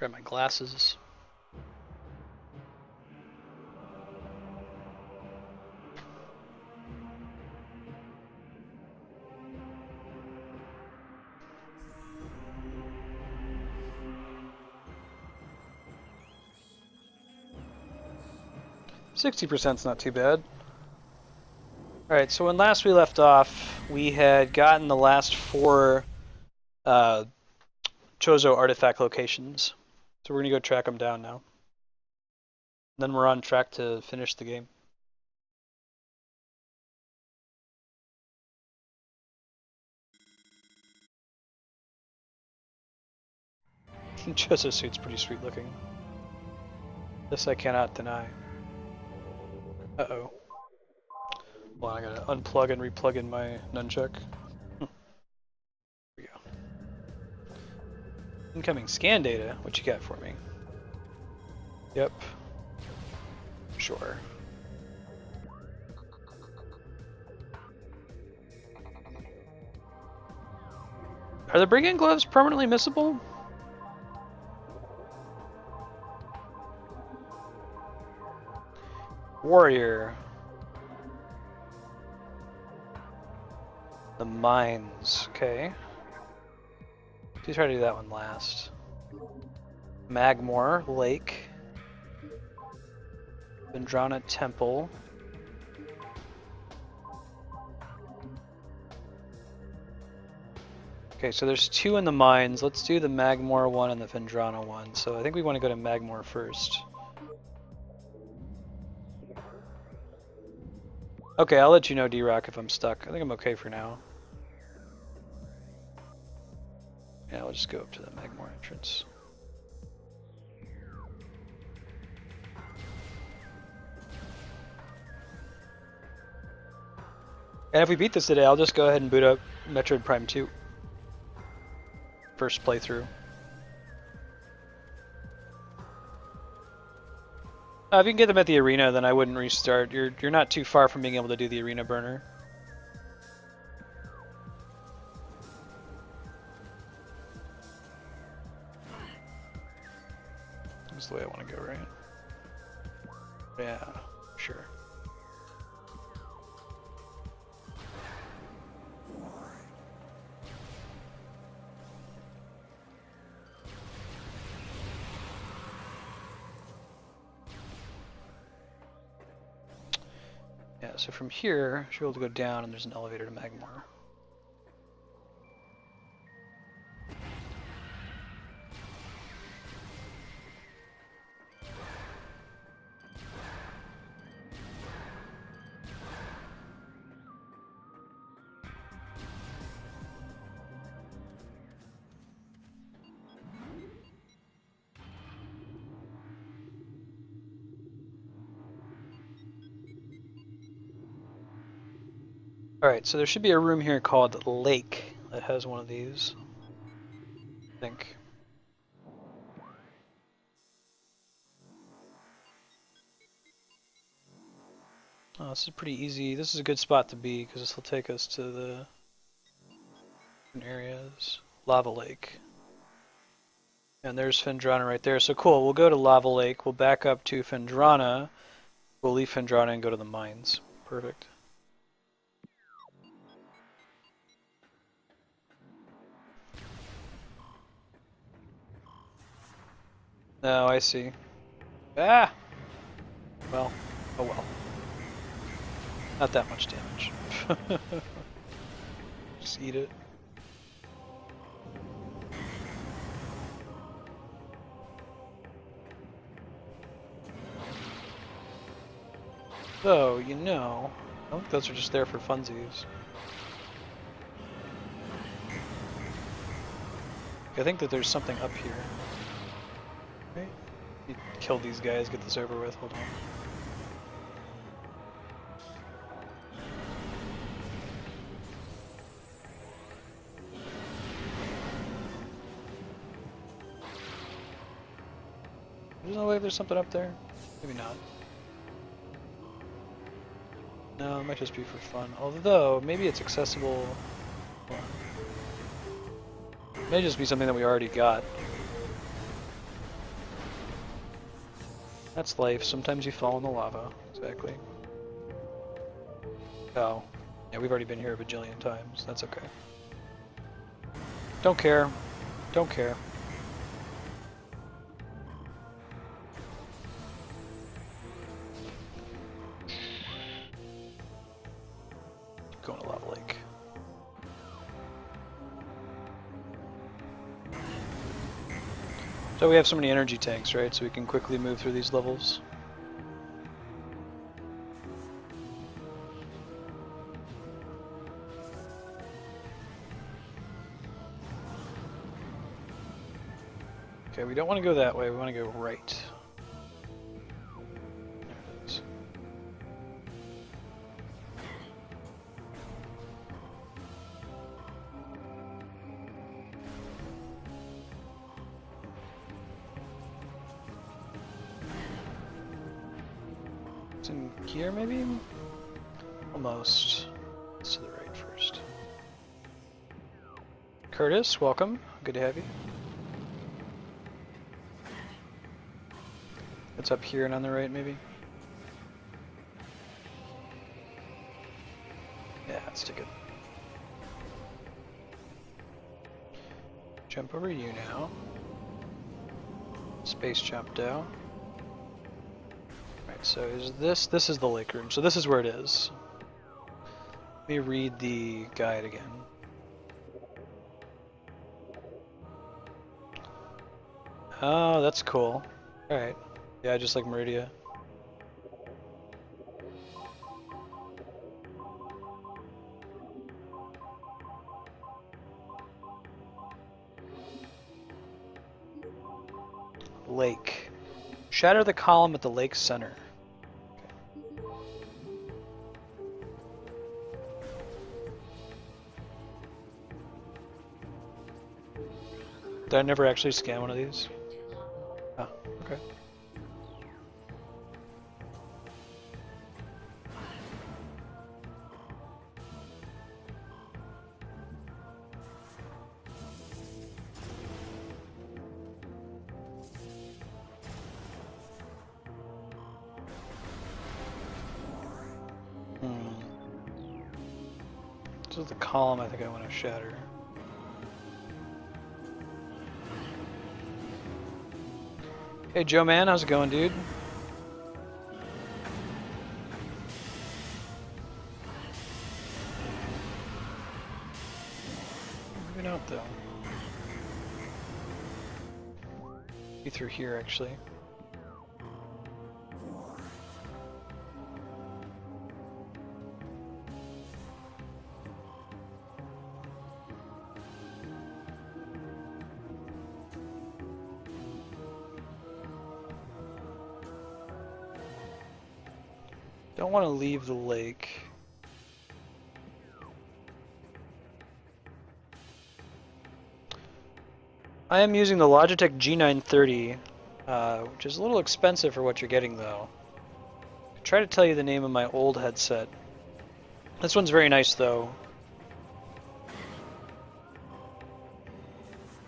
Grab my glasses. %60's not too bad. Alright, so when last we left off, we had gotten the last 4 Chozo artifact locations. So we're going to go track them down now. Then we're on track to finish the game. Chozo suit's pretty sweet looking. This I cannot deny. Uh-oh. Well, I gotta unplug and replug in my nunchuck. Here we go. Incoming scan data. What you got for me? Yep. Sure. Are the brigand gloves permanently missable? Warrior. The mines. Okay. Let's try to do that one last. Magmore Lake. Vendrana Temple. Okay, so there's 2 in the mines. Let's do the Magmore one and the Vendrana one. So I think we want to go to Magmore first. Okay, I'll let you know, D-Rock, if I'm stuck. I think I'm okay for now. Yeah, I'll just go up to the Magmore entrance. And if we beat this today, I'll just go ahead and boot up Metroid Prime 2. First playthrough. If you can get them at the arena, then I wouldn't restart. You're not too far from being able to do the arena burner. That's the way I want to go, right? Yeah, sure. Yeah, so from here, I should be able to go down and there's an elevator to Magmore. Alright, so there should be a room here called Lake that has one of these. I think. Oh, this is pretty easy. This is a good spot to be because this will take us to the areas. Lava Lake. And there's Vendrana right there. So cool, we'll go to Lava Lake, we'll back up to Vendrana, we'll leave Vendrana and go to the mines. Perfect. Oh, I see. Ah! Well, oh well. Not that much damage. Just eat it. Though, you know, I think those are just there for funsies. I think that there's something up here. Right? You kill these guys, get this over with, hold on. There's no way there's something up there? Maybe not. No, it might just be for fun. Although, maybe it's accessible. It may just be something that we already got. That's life. Sometimes you fall in the lava. Exactly. Oh. Yeah, we've already been here a bajillion times. That's okay. Don't care. Don't care. Keep going to Lava Lake. So we have so many energy tanks, right? So we can quickly move through these levels. Okay, we don't want to go that way, we want to go right. There it is. It's in gear, maybe? Almost. It's to the right first. Curtis, welcome. Good to have you. It's up here and on the right, maybe? Yeah, let's take it. Jump over you now. Space jump down. Right, so is this is the lake room, so this is where it is. Let me read the guide again. Oh, that's cool. Alright. Yeah, just like Meridia. Lake. Shatter the column at the lake center. Did I never actually scan one of these? Oh, okay. This is the column I think I want to shatter. Hey Joe man, how's it going, dude? Maybe not though. Be through here actually. Don't want to leave the lake. I am using the Logitech G930, which is a little expensive for what you're getting though. I'll try to tell you the name of my old headset. This one's very nice though.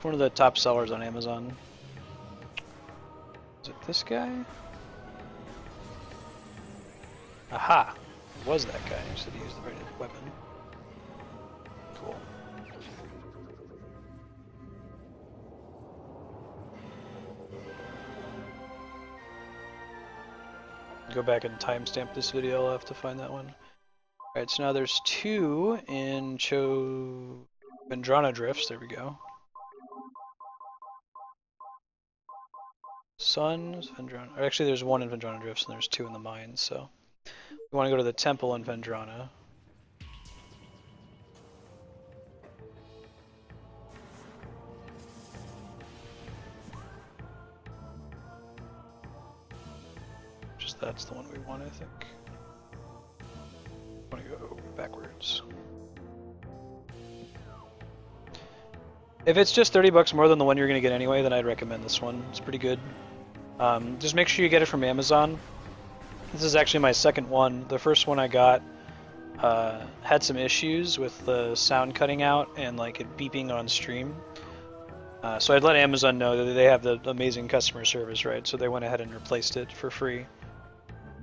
One of the top sellers on Amazon. Is it this guy? Aha! It was that guy. I said he used the right weapon. Cool. Go back and timestamp this video. I'll have to find that one. Alright, so now there's two in Vendrana Drifts. There we go. Suns, Vendrana. Actually, there's one in Vendrana Drifts and there's two in the mines, so. We want to go to the temple in Vendrana. Just that's the one we want, I think. I want to go backwards. If it's just $30 more than the one you're going to get anyway, then I'd recommend this one. It's pretty good. Just make sure you get it from Amazon. This is actually my second one. The first one I got had some issues with the sound cutting out and like it beeping on stream. So I'd let Amazon know that they have the amazing customer service, right? So they went ahead and replaced it for free.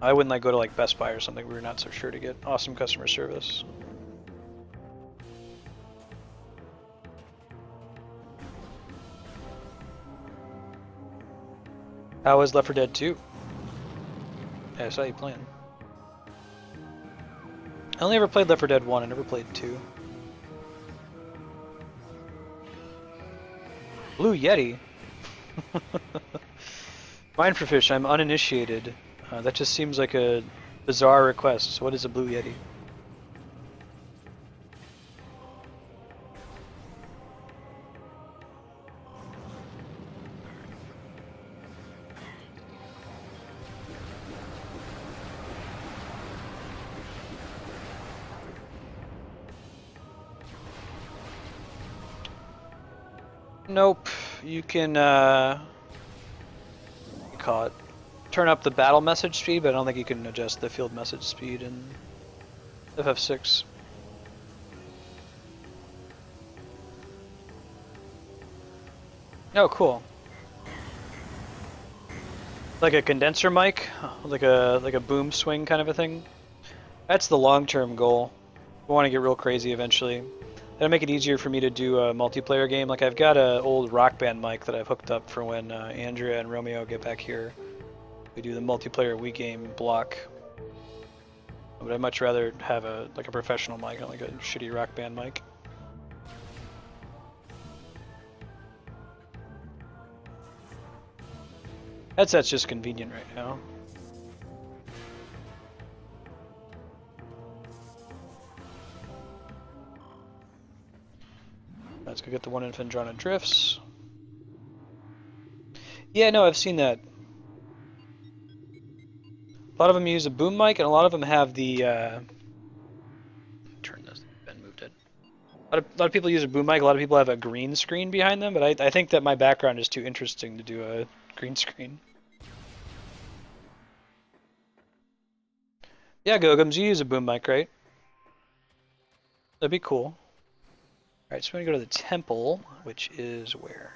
I wouldn't like go to like Best Buy or something. We were not so sure to get awesome customer service. How was Left 4 Dead 2? Yeah, I saw you playing. I only ever played Left 4 Dead 1. I never played 2. Blue Yeti? Mine for fish, I'm uninitiated. That just seems like a bizarre request. So what is a Blue Yeti? Nope. You can, what do you call it? Turn up the battle message speed, but I don't think you can adjust the field message speed in FF6. Oh, cool. Like a condenser mic, like a boom swing kind of a thing. That's the long-term goal. We want to get real crazy eventually. That'll make it easier for me to do a multiplayer game. Like I've got an old Rock Band mic that I've hooked up for when Andrea and Romeo get back here. We do the multiplayer Wii game block. But I'd much rather have a professional mic, not like a shitty Rock Band mic. Headset's just convenient right now. Let's go get the one in Fendrana Drifts. Yeah, no, I've seen that. A lot of them use a boom mic, and a lot of them have the. Turn this. Ben moved it. A lot of people use a boom mic. A lot of people have a green screen behind them, but I think that my background is too interesting to do a green screen. Yeah, Gogums, you use a boom mic, right? That'd be cool. Alright, so we're gonna go to the temple, which is where?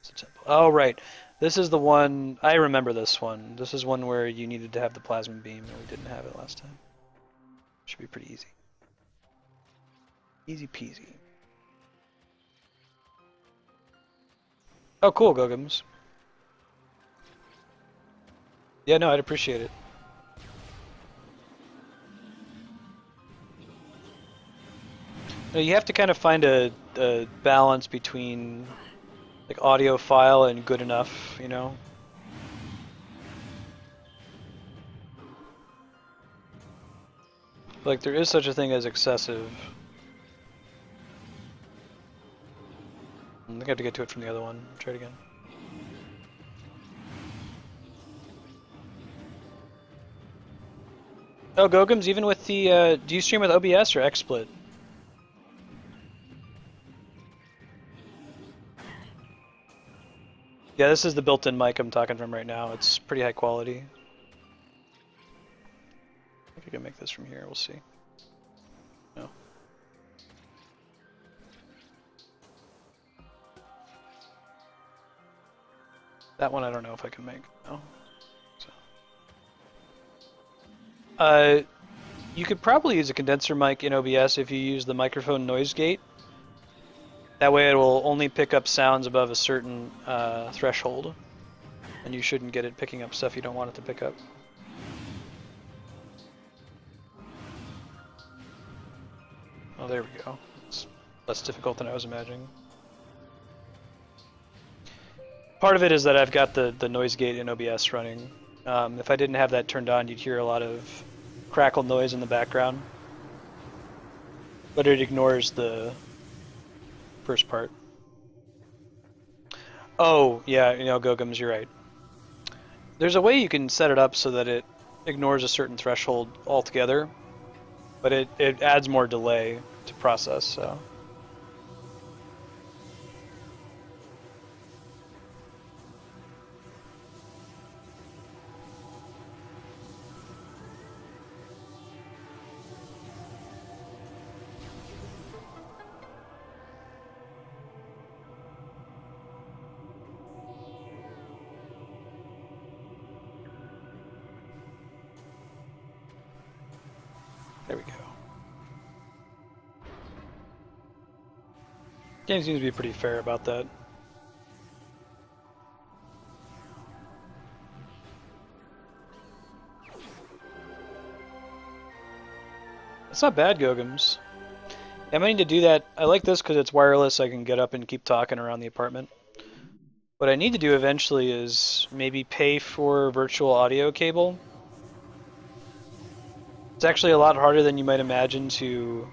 It's the temple. Oh, right. This is the one, I remember this one. This is one where you needed to have the plasma beam, and we didn't have it last time. Should be pretty easy. Easy peasy. Oh, cool, Gogums. Yeah, no, I'd appreciate it. You have to kind of find a balance between like audiophile and good enough, you know? Like there is such a thing as excessive. I think I have to get to it from the other one. Try it again. Oh, Gogums, even with the, do you stream with OBS or XSplit? Yeah, this is the built-in mic I'm talking from right now. It's pretty high quality. I think I can make this from here, we'll see. No. That one I don't know if I can make. No. So. You could probably use a condenser mic in OBS if you use the microphone noise gate. That way it will only pick up sounds above a certain threshold, and you shouldn't get it picking up stuff you don't want it to pick up. Oh, there we go. It's less difficult than I was imagining. Part of it is that I've got the noise gate in OBS running. If I didn't have that turned on, you'd hear a lot of crackle noise in the background. But it ignores the first part. Oh, yeah, you know, Gogums, you're right. There's a way you can set it up so that it ignores a certain threshold altogether, but it adds more delay to process, so. Game seems to be pretty fair about that. It's not bad, Gogums. I might need to do that. I like this because it's wireless. I can get up and keep talking around the apartment. What I need to do eventually is maybe pay for virtual audio cable. It's actually a lot harder than you might imagine to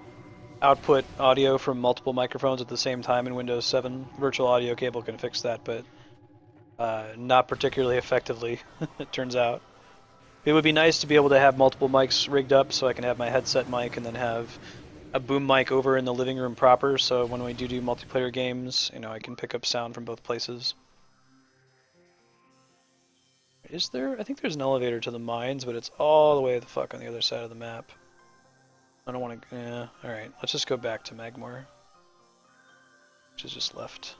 output audio from multiple microphones at the same time in Windows 7. Virtual audio cable can fix that, but not particularly effectively, it turns out. It would be nice to be able to have multiple mics rigged up so I can have my headset mic and then have a boom mic over in the living room proper, so when we do multiplayer games, you know, I can pick up sound from both places. Is there? I think there's an elevator to the mines, but it's all the way the fuck on the other side of the map. I don't want to... Yeah, alright. Let's just go back to Magmore. Which is just left.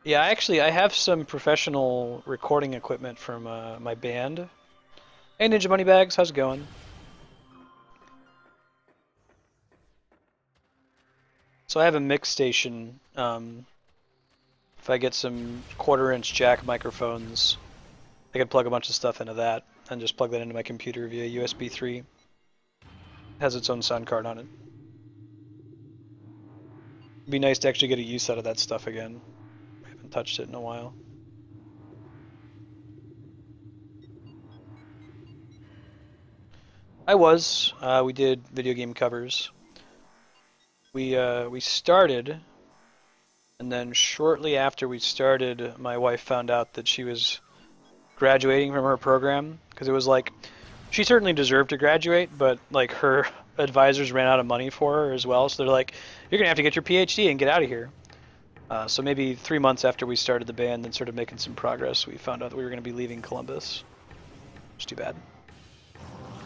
Yeah, actually, I have some professional recording equipment from my band. Hey, Ninja Moneybags, how's it going? So I have a mix station. If I get some quarter-inch jack microphones, I can plug a bunch of stuff into that and just plug that into my computer via USB 3. It has its own sound card on it. It'd be nice to actually get a use out of that stuff again. I haven't touched it in a while. I was. We did video game covers. We started, and then shortly after we started, my wife found out that she was graduating from her program, because it was like, she certainly deserved to graduate, but like her advisors ran out of money for her as well, so they're like, you're gonna have to get your PhD and get out of here. So maybe 3 months after we started the band and started making some progress, we found out that we were going to be leaving Columbus. It's too bad.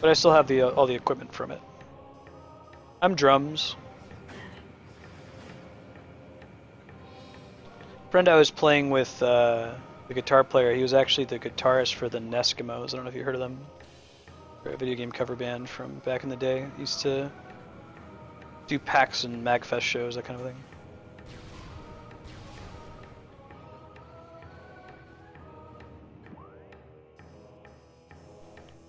But I still have all the equipment from it. I'm drums. Friend I was playing with, the guitar player, he was actually the guitarist for the Neskimos. I don't know if you heard of them. They're a video game cover band from back in the day. Used to do PAX and MagFest shows, that kind of thing.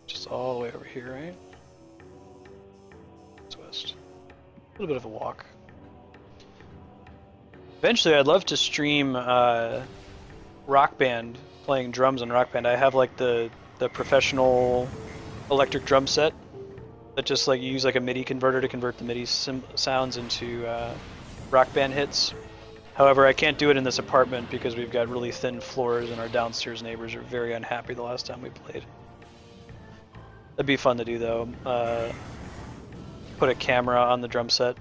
Just all the way over here, right? It's west. A little bit of a walk. Eventually, I'd love to stream Rock Band, playing drums on Rock Band. I have like the professional electric drum set that just like you use like a MIDI converter to convert the MIDI sounds into Rock Band hits. However, I can't do it in this apartment because we've got really thin floors and our downstairs neighbors are very unhappy the last time we played. That'd be fun to do though. Put a camera on the drum set.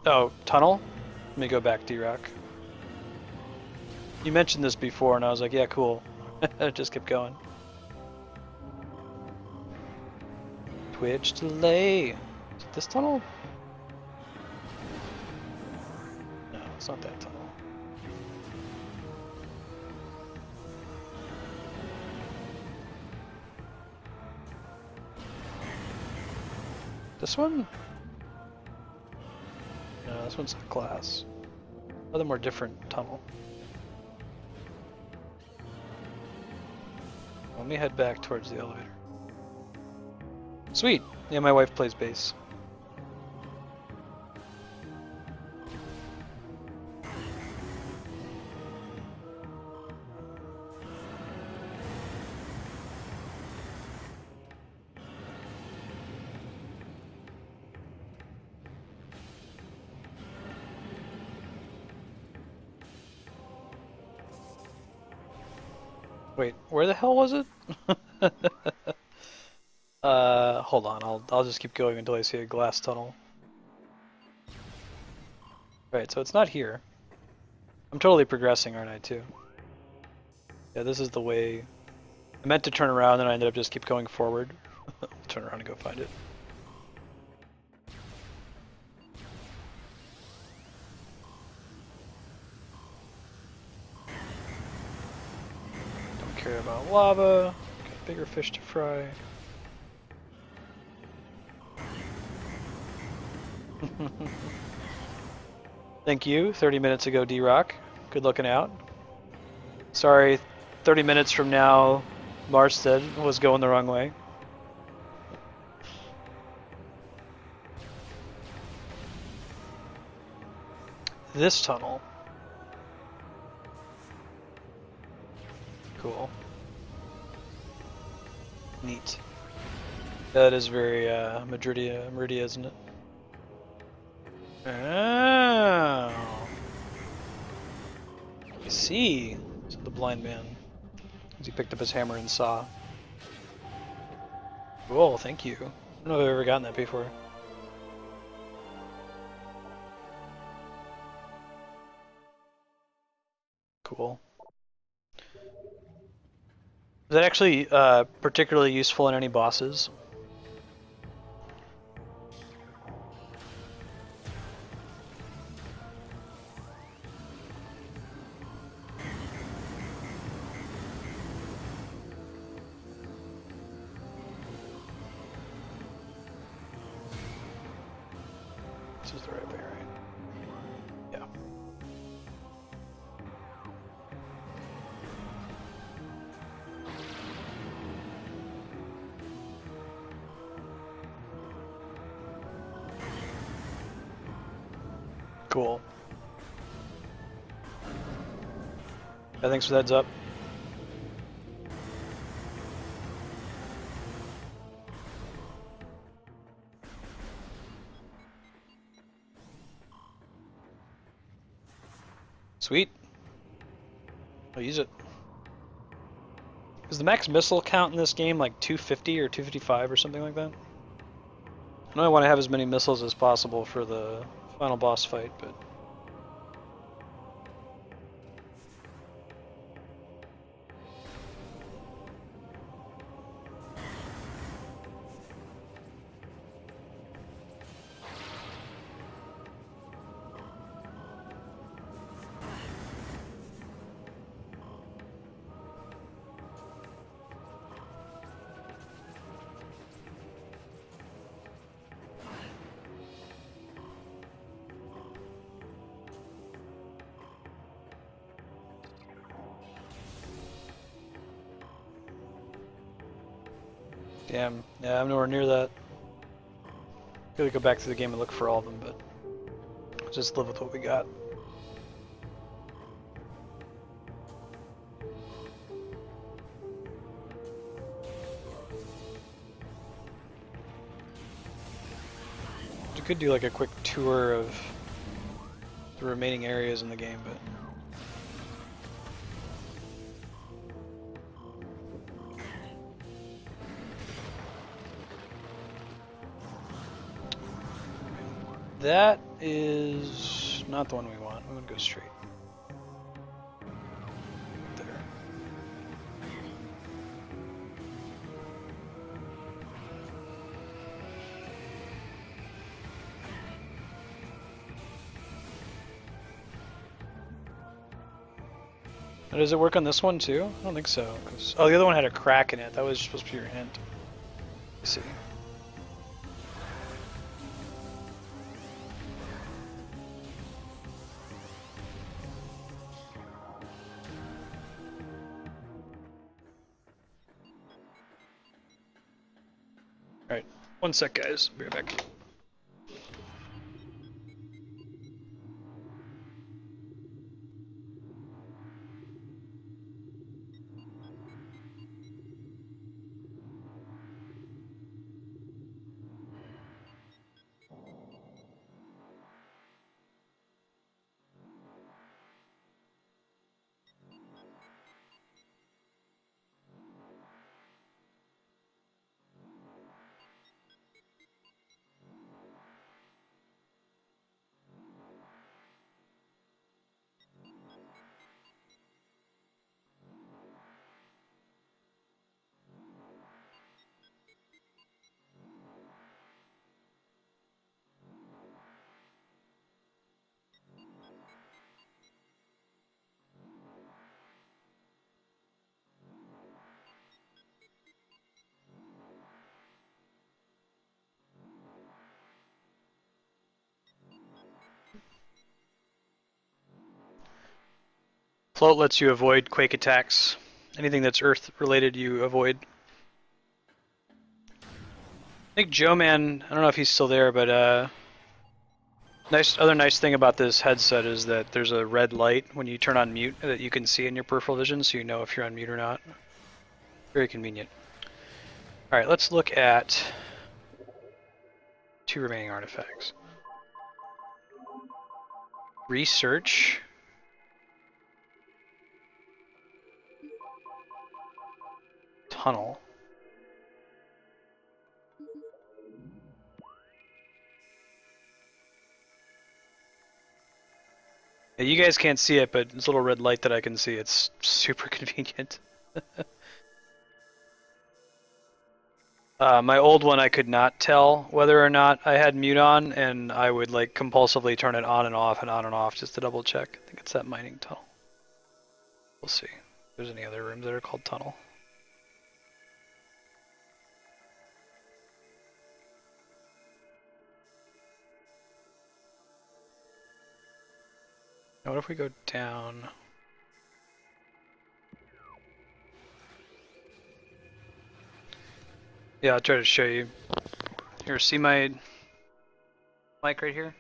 Oh, tunnel? Let me go back, D-Rock. You mentioned this before and I was like, yeah, cool. Just kept going. Twitch delay. Is it this tunnel? No, it's not that tunnel. This one? No, this one's glass. Another more different tunnel. Let me head back towards the elevator. Sweet! Yeah, my wife plays bass. Wait, where the hell was it? Hold on, I'll just keep going until I see a glass tunnel. Right, so it's not here. I'm totally progressing, aren't I, too? Yeah, this is the way... I meant to turn around and I ended up just keep going forward. I'll turn around and go find it. Don't care about lava. Got bigger fish to fry. Thank you, 30 minutes ago, D-Rock. Good looking out. Sorry, 30 minutes from now, Marstead was going the wrong way. This tunnel. Cool. Neat. That is very Meridia, isn't it? Oh. I see, said the blind man, as he picked up his hammer and saw. Cool, thank you. I don't know if I've ever gotten that before. Cool. Is that actually particularly useful in any bosses? This is the right way, right? Yeah. Cool. Yeah, thanks for the heads up. Sweet. I'll use it. Is the max missile count in this game like 250 or 255 or something like that? I know I want to have as many missiles as possible for the final boss fight, but... Damn, yeah, I'm nowhere near that. Gotta go back to the game and look for all of them, but just live with what we got. You could do like a quick tour of the remaining areas in the game, but... That is not the one we want. We want to go straight. There. Now, does it work on this one too? I don't think so. Oh, the other one had a crack in it. That was supposed to be your hint. Let's see. Alright, one sec guys, be right back. float lets you avoid quake attacks. Anything that's earth related you avoid. I think Joe Man, I don't know if he's still there, but other nice thing about this headset is that there's a red light when you turn on mute that you can see in your peripheral vision, so you know if you're on mute or not. Very convenient. Alright, let's look at 2 remaining artifacts. Research. Tunnel. Yeah, you guys can't see it, but this little red light that I can see, it's super convenient. My old one I could not tell whether or not I had mute on, and I would like compulsively turn it on and off just to double check. I think it's that mining tunnel. We'll see if there's any other rooms that are called tunnel. Now what if we go down? Yeah, I'll try to show you. Here, see my mic right here?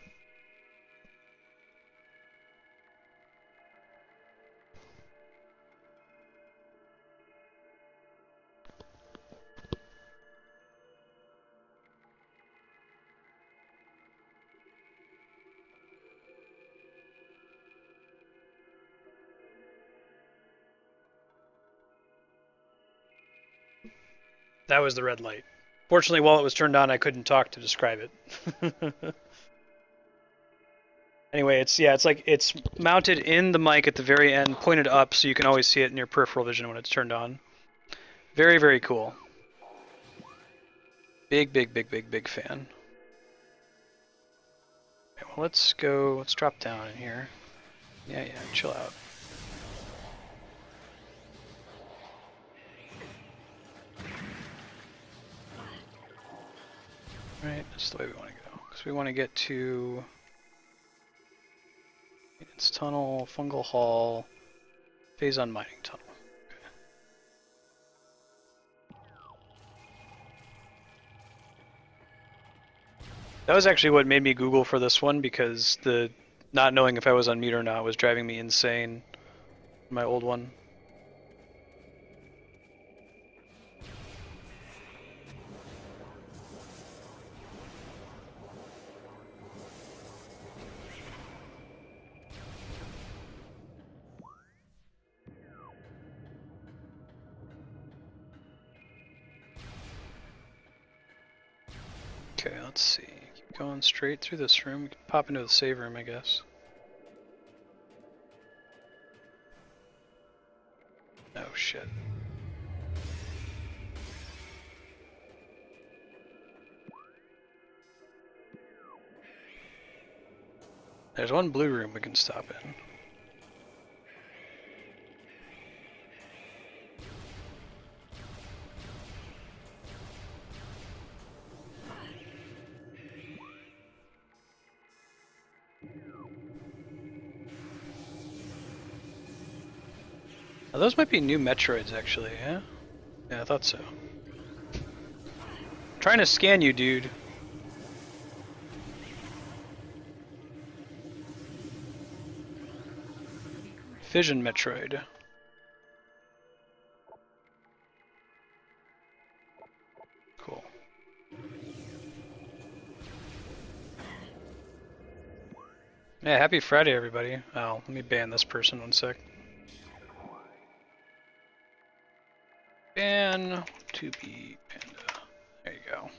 That was the red light. Fortunately, while it was turned on, I couldn't talk to describe it. Anyway, it's mounted in the mic at the very end, pointed up, so you can always see it in your peripheral vision when it's turned on. Very, very cool. Big fan. Okay, well, let's drop down in here. Yeah, chill out. Right, that's the way we want to go. Because we want to get to Maintenance Tunnel, Fungal Hall, Phase on Mining Tunnel. Okay. That was actually what made me Google for this one, because the not knowing if I was on mute or not was driving me insane. My old one. Okay, let's see. Keep going straight through this room. We can pop into the save room, I guess. Oh shit. There's one blue room we can stop in. Oh, those might be new Metroids, actually, yeah? Yeah, I thought so. Trying to scan you, dude. Fission Metroid. Cool. Yeah, happy Friday, everybody. Oh, let me ban this person 1 sec. Ban to be panda. There you go.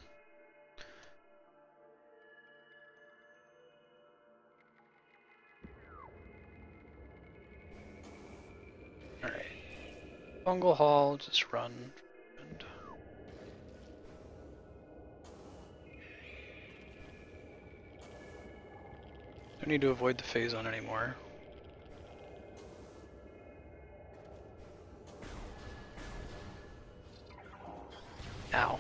Alright. Fungal Hall, just run. And don't need to avoid the phase on anymore. Ow.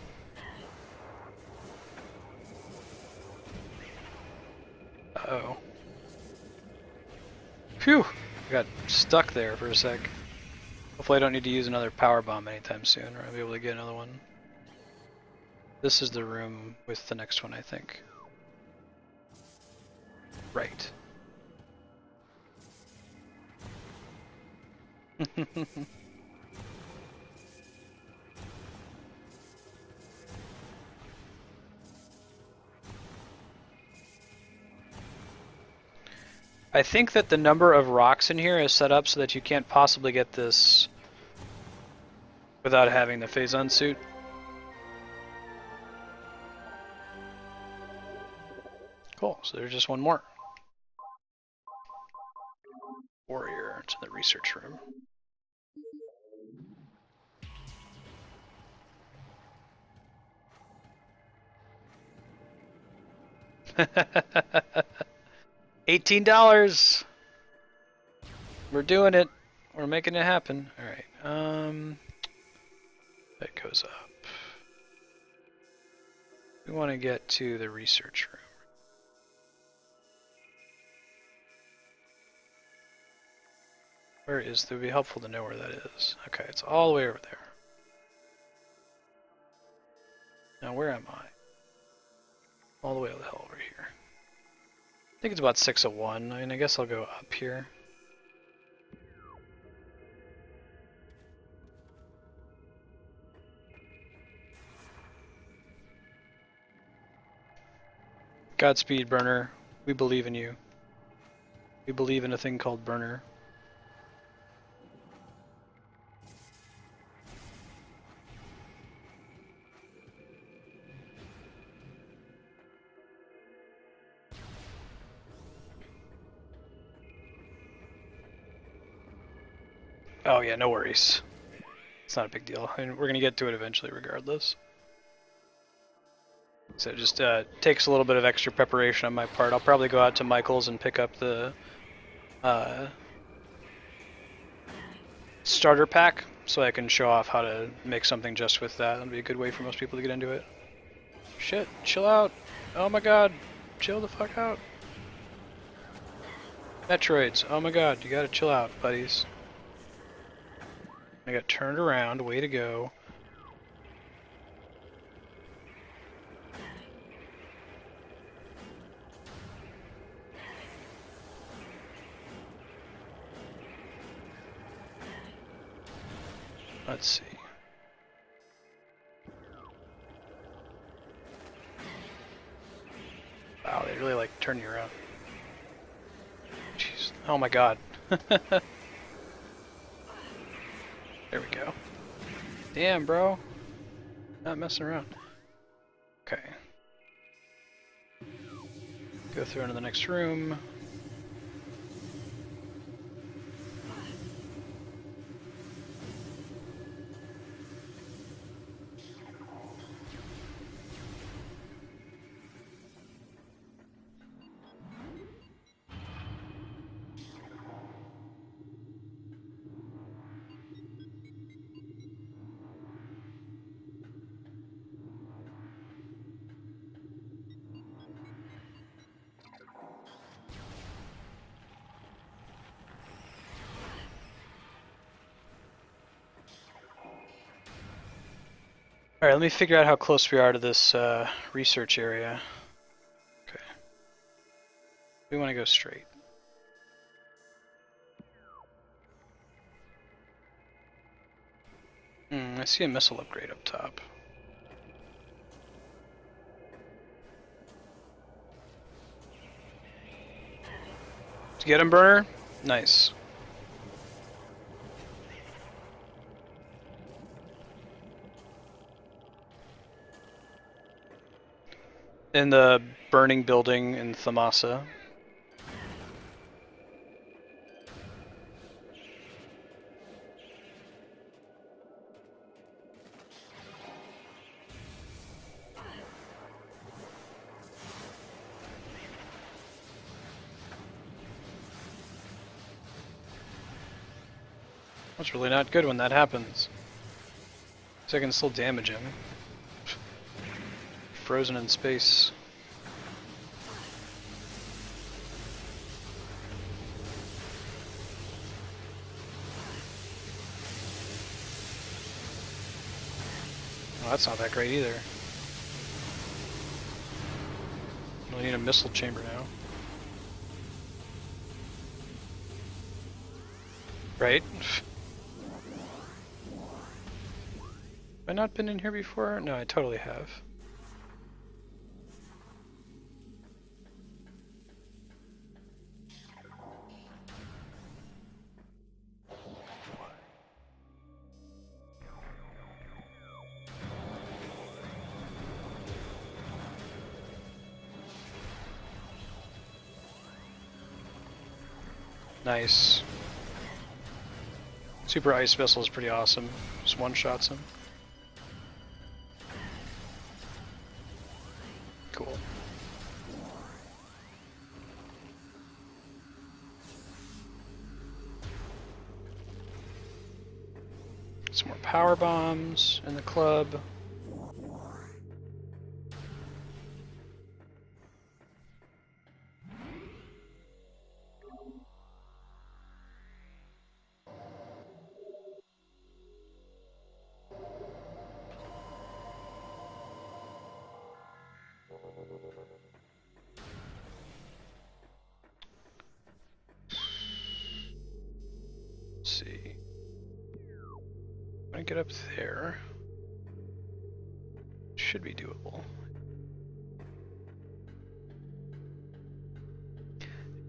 Uh-oh. Phew! I got stuck there for a sec. Hopefully I don't need to use another power bomb anytime soon, or I'll be able to get another one. This is the room with the next one, I think. Right. I think that the number of rocks in here is set up so that you can't possibly get this without having the Phazon suit. Cool, so there's just one more. Warrior, it's in the research room. $18. We're doing it. We're making it happen. All right. That goes up. We want to get to the research room. Where is? It would be helpful to know where that is. Okay, it's all the way over there. Now where am I? All the way the hell over here. I think it's about 601. I mean, I guess I'll go up here. Godspeed, Burner. We believe in you. We believe in a thing called Burner. Oh yeah, no worries. It's not a big deal. I mean, we're gonna get to it eventually regardless. So it just takes a little bit of extra preparation on my part. I'll probably go out to Michael's and pick up the starter pack so I can show off how to make something just with that. That'll be a good way for most people to get into it. Shit, chill out. Oh my god, chill the fuck out. Metroids, oh my god, you gotta chill out, buddies. I got turned around, way to go. Let's see. Wow, they really like turn you around. Jeez. Oh my god. There we go. Damn, bro. Not messing around. Okay. Go through into the next room. Alright, let me figure out how close we are to this research area. Okay. We want to go straight. I see a missile upgrade up top. Did you get him, Burner? Nice. In the burning building in Thamasa. That's really not good when that happens. So I can still damage him. Frozen in space. that's not that great either. We need a missile chamber now. Right? Have I not been in here before? No, I totally have. Nice. Super Ice Missile is pretty awesome. Just one-shots him. Cool. Some more power bombs in the club. Let's see. I'm gonna get up there. Should be doable.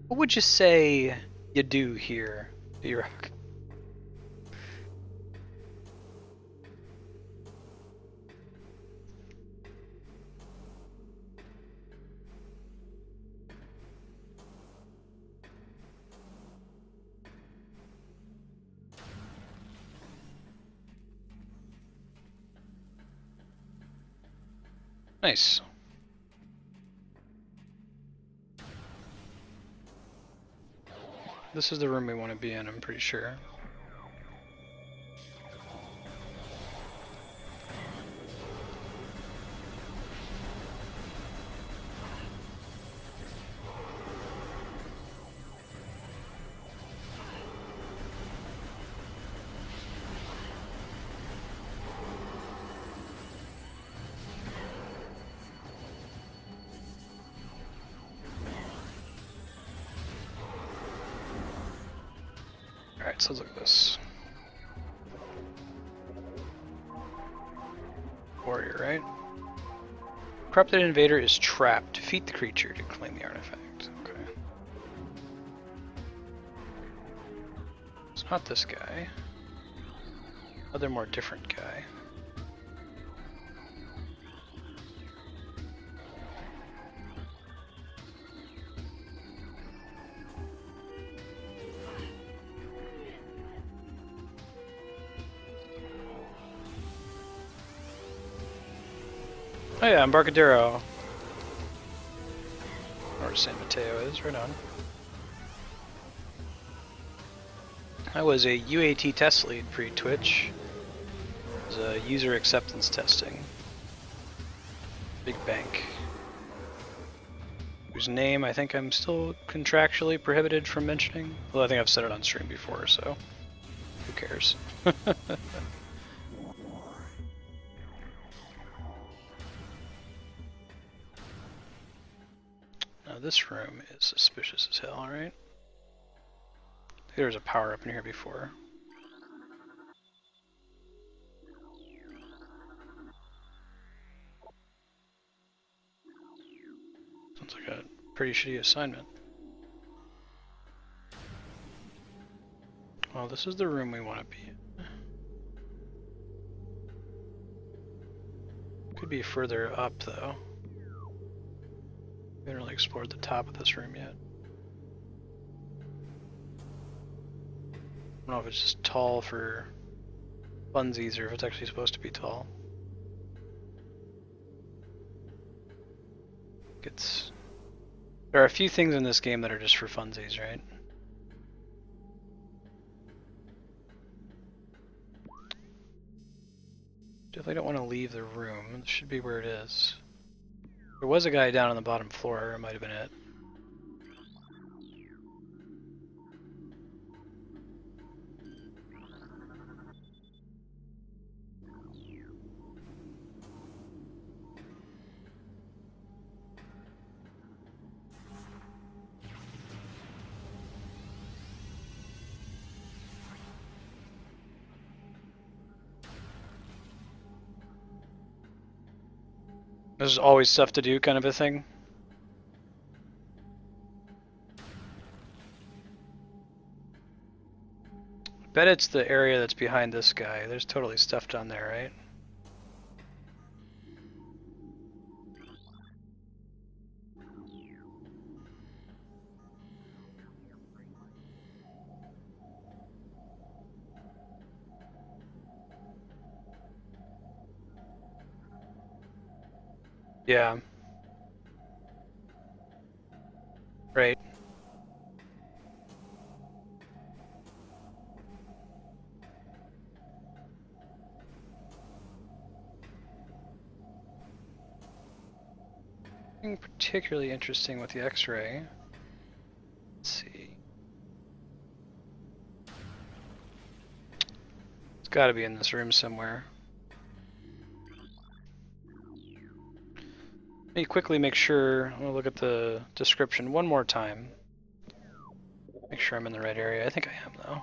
What would you say you do here, D-Rock? Nice. This is the room we want to be in, I'm pretty sure. Alright, so let's look at this. Warrior, right? Corrupted Invader is trapped. Defeat the creature to claim the artifact. Okay. It's not this guy. Other more different guy. Oh yeah, Embarcadero. Or San Mateo is, right on. I was a UAT test lead pre-Twitch. It was a user acceptance testing. Big bank. Whose name I think I'm still contractually prohibited from mentioning. Well, I think I've said it on stream before, so who cares? Now this room is suspicious as hell, right? There was a power up in here before. Sounds like a pretty shitty assignment. Well, this is the room we want to be in. Could be further up though. We haven't really explored the top of this room yet. I don't know if it's just tall for funsies or if it's actually supposed to be tall. There are a few things in this game that are just for funsies, right? Definitely don't want to leave the room. This should be where it is. There was a guy down on the bottom floor, it might have been it. There's always stuff to do kind of a thing. I bet it's the area that's behind this guy. There's totally stuff down there, right? Yeah. Right. Nothing particularly interesting with the X-ray. Let's see. It's got to be in this room somewhere. Let me quickly make sure. I'm gonna look at the description one more time. Make sure I'm in the right area. I think I am, though.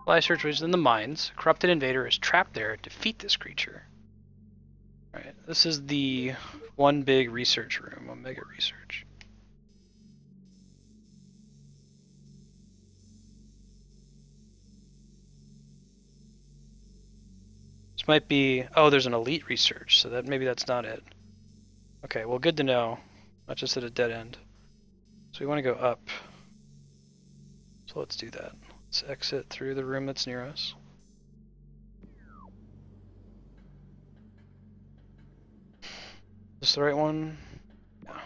Fly search was in the mines. A corrupted invader is trapped there. Defeat this creature. Alright, this is the one big research room, Omega Research. This might be... Oh, there's an elite research, so that maybe that's not it. Okay, well, good to know. Not just at a dead end. So we want to go up. So let's do that. Let's exit through the room that's near us. Is this the right one? Yeah.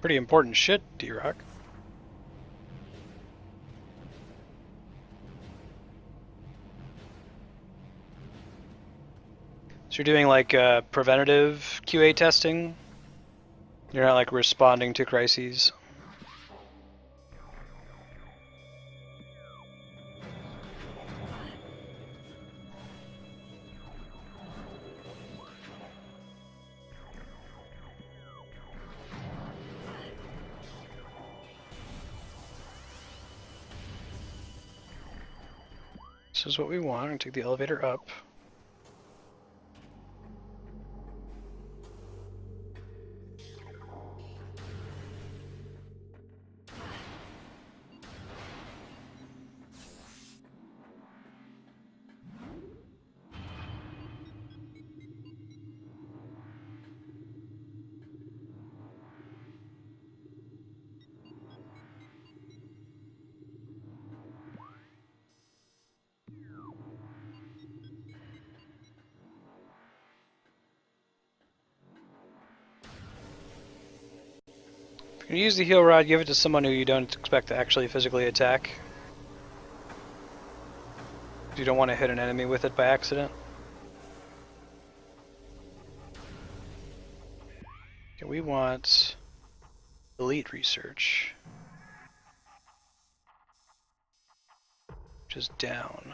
Pretty important shit, D-Rock. So you're doing like preventative QA testing? You're not like responding to crises? This is what we want. I'm gonna take the elevator up. If you use the heal rod, give it to someone who you don't expect to actually physically attack. You don't want to hit an enemy with it by accident. Okay, we want elite research, which is down.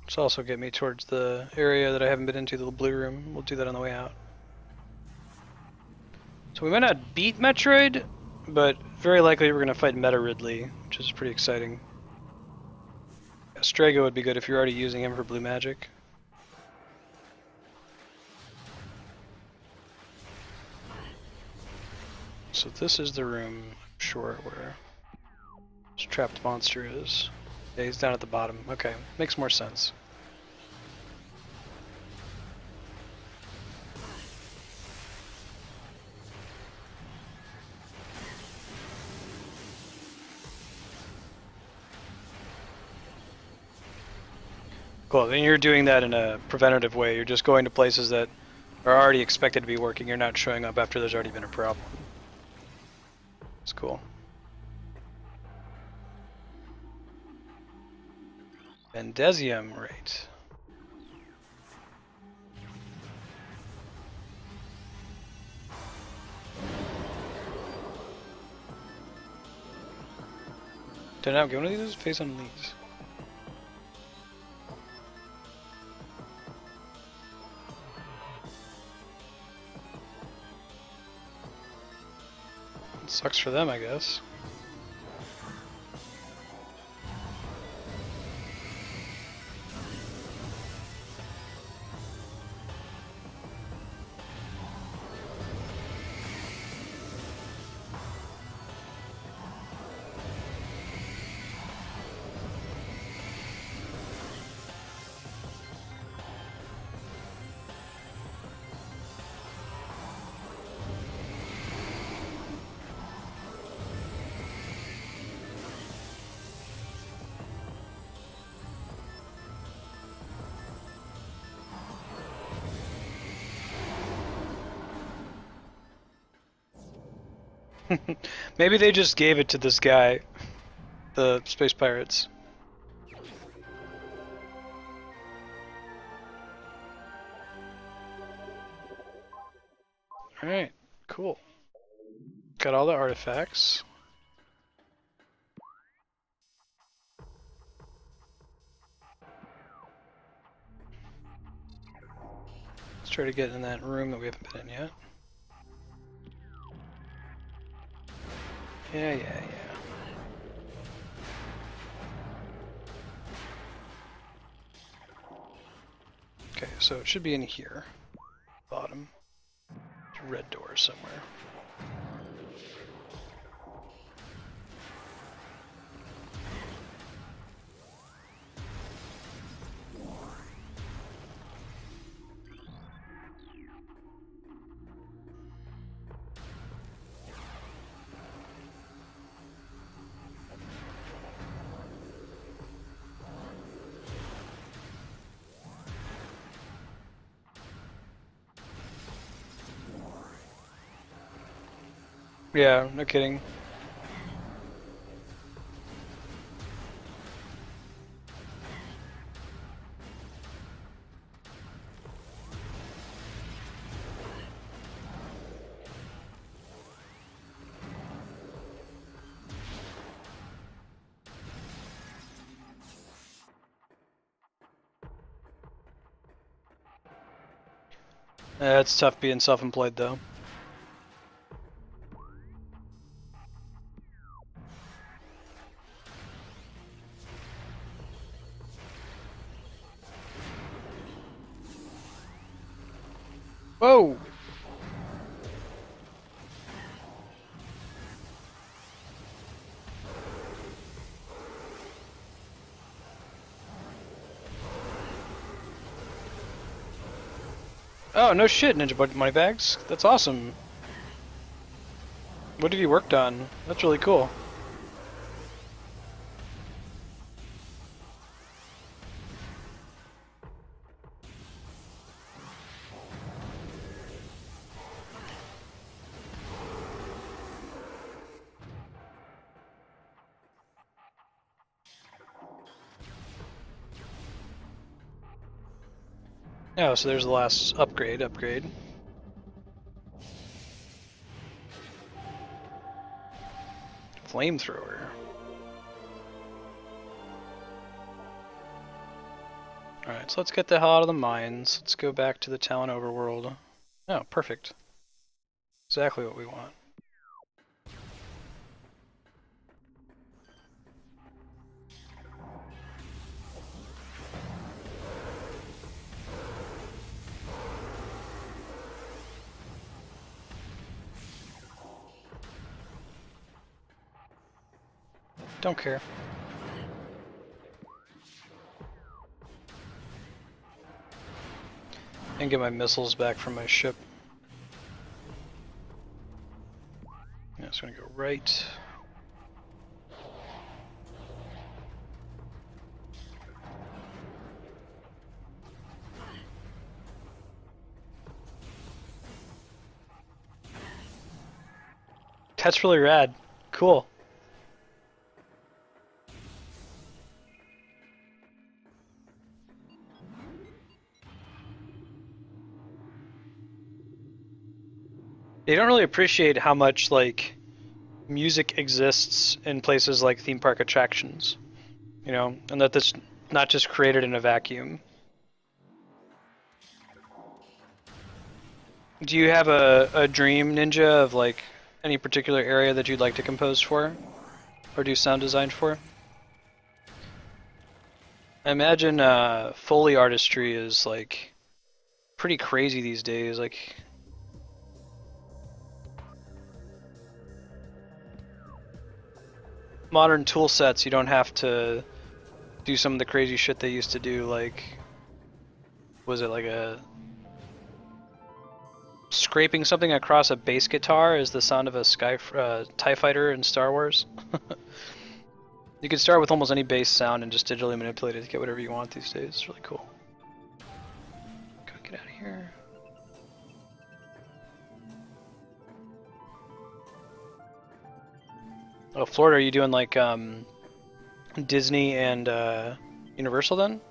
Which also get me towards the area that I haven't been into, the blue room. We'll do that on the way out. So we might not beat Metroid, but very likely we're going to fight Meta Ridley, which is pretty exciting. Strago would be good if you're already using him for blue magic. So this is the room, I'm sure, where this trapped monster is. Yeah, he's down at the bottom. Okay, makes more sense. Cool, and you're doing that in a preventative way. You're just going to places that are already expected to be working. You're not showing up after there's already been a problem. It's cool. Endesium, right. Did I not get one of these? Face on these. Sucks for them, I guess. Maybe they just gave it to this guy, the space pirates. Alright, cool. Got all the artifacts. Let's try to get in that room that we haven't been in yet. Yeah. Okay, so it should be in here. Bottom. There's a red door somewhere. Yeah, no kidding. It's tough being self-employed though. Whoa! Oh, no shit, Ninja Moneybags. That's awesome. What have you worked on? That's really cool. Oh, so there's the last upgrade. Flamethrower. Alright, so let's get the hell out of the mines. Let's go back to the town overworld. Oh, perfect. Exactly what we want. Don't care. And get my missiles back from my ship. Yeah, it's gonna go right. That's really rad. Cool. You don't really appreciate how much like music exists in places like theme park attractions, you know, and that that's not just created in a vacuum. Do you have a dream, Ninja, of like Any particular area that you'd like to compose for, or do sound design for? I imagine Foley artistry is like pretty crazy these days. Like, modern tool sets, you don't have to do some of the crazy shit they used to do. Like, was it like a scraping something across a bass guitar is the sound of a TIE fighter in Star Wars? You can start with almost any bass sound and just digitally manipulate it to get whatever you want these days. It's really cool. Go get out of here. Oh, Florida, are you doing like Disney and Universal then?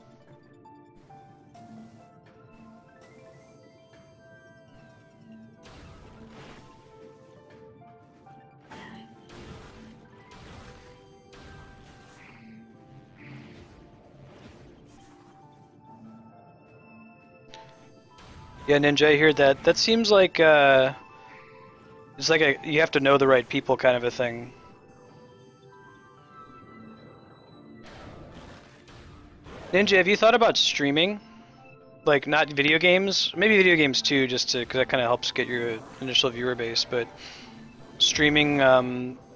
Yeah, Ninja, I hear that. That seems like it's like you have to know the right people kind of a thing. Ninja, have you thought about streaming? Like, not video games, maybe video games too, just to, because that kind of helps get your initial viewer base, but streaming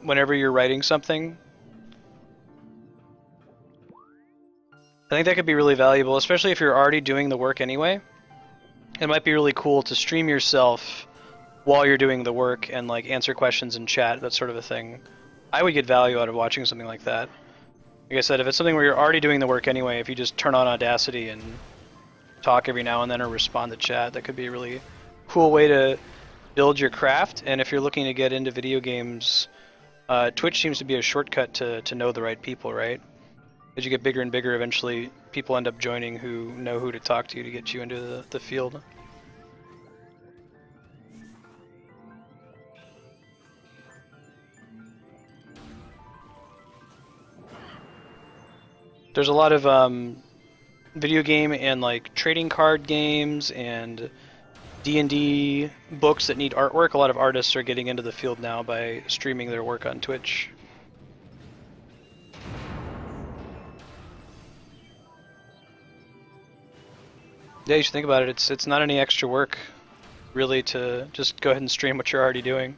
whenever you're writing something. I think that could be really valuable, especially if you're already doing the work anyway. It might be really cool to stream yourself while you're doing the work and like answer questions in chat, that sort of a thing. I would get value out of watching something like that. Like I said, if it's something where you're already doing the work anyway, if you just turn on Audacity and talk every now and then or respond to chat, that could be a really cool way to build your craft. And if you're looking to get into video games, Twitch seems to be a shortcut to know the right people, right? As you get bigger and bigger, eventually people end up joining who know who to talk to get you into the field. There's a lot of video game and like trading card games and D&D books that need artwork. A lot of artists are getting into the field now by streaming their work on Twitch. Yeah, you should think about it. It's not any extra work, really, to just go ahead and stream what you're already doing.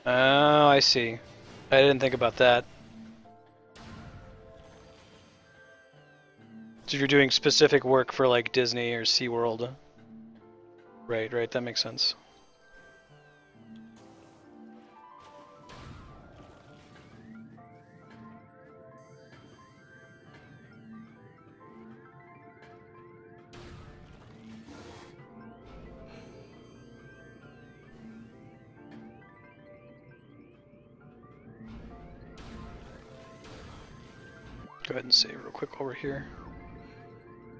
Oh, I see. I didn't think about that. So if you're doing specific work for like Disney or SeaWorld. Right, that makes sense. Go ahead and save real quick while we're here.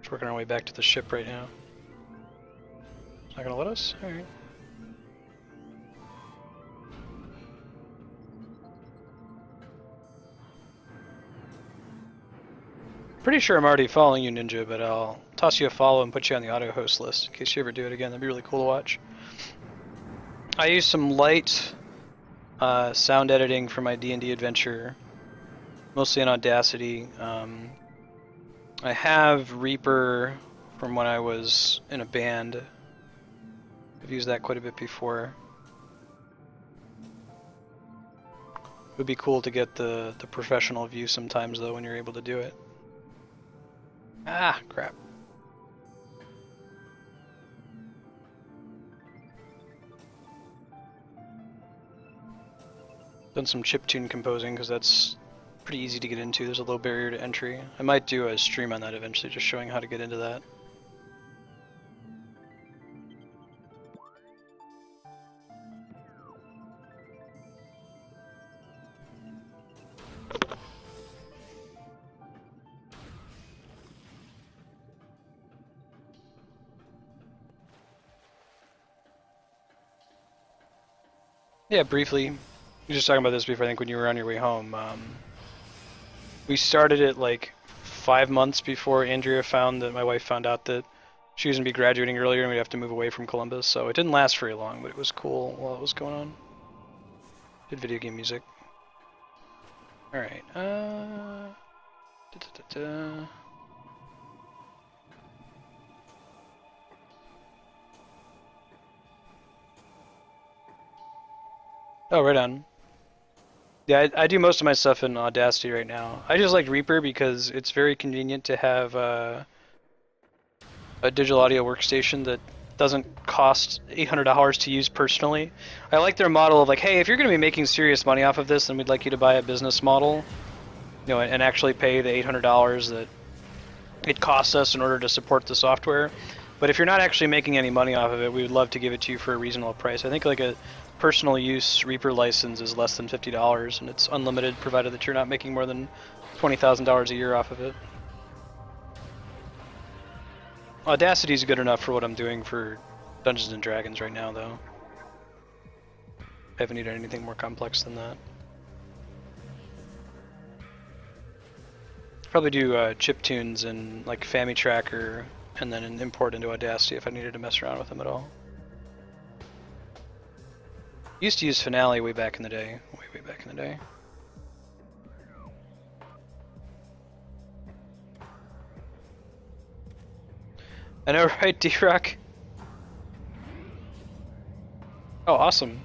Just working our way back to the ship right now. It's not gonna let us? Alright. Pretty sure I'm already following you, Ninja, but I'll toss you a follow and put you on the auto host list in case you ever do it again. That'd be really cool to watch. I use some light sound editing for my D&D adventure, mostly in Audacity. I have Reaper from when I was in a band. I've used that quite a bit before. It would be cool to get the professional view sometimes, though, when you're able to do it. Ah, crap. Done some chiptune composing because that's pretty easy to get into. There's a low barrier to entry. I might do a stream on that eventually, just showing how to get into that. Yeah, briefly. were just talking about this before, I think, when you were on your way home. We started it like 5 months before Andrea found that my wife found out that she was going to be graduating earlier and we'd have to move away from Columbus. So it didn't last very long, but it was cool while it was going on. Did video game music. Alright, Oh, right on. Yeah, I do most of my stuff in Audacity right now. I just like Reaper because it's very convenient to have a digital audio workstation that doesn't cost $800 to use personally. I like their model of like, hey, if you're going to be making serious money off of this, then we'd like you to buy a business model, you know, and actually pay the $800 that it costs us in order to support the software. But if you're not actually making any money off of it, we would love to give it to you for a reasonable price. I think like a personal use Reaper license is less than $50, and it's unlimited provided that you're not making more than $20,000 a year off of it. Audacity is good enough for what I'm doing for Dungeons and Dragons right now, though. I haven't needed anything more complex than that. Probably do chiptunes and like FamiTracker, and then import into Audacity if I needed to mess around with them at all. Used to use Finale way back in the day. Way back in the day. I know, right, D-Rock? Oh, awesome.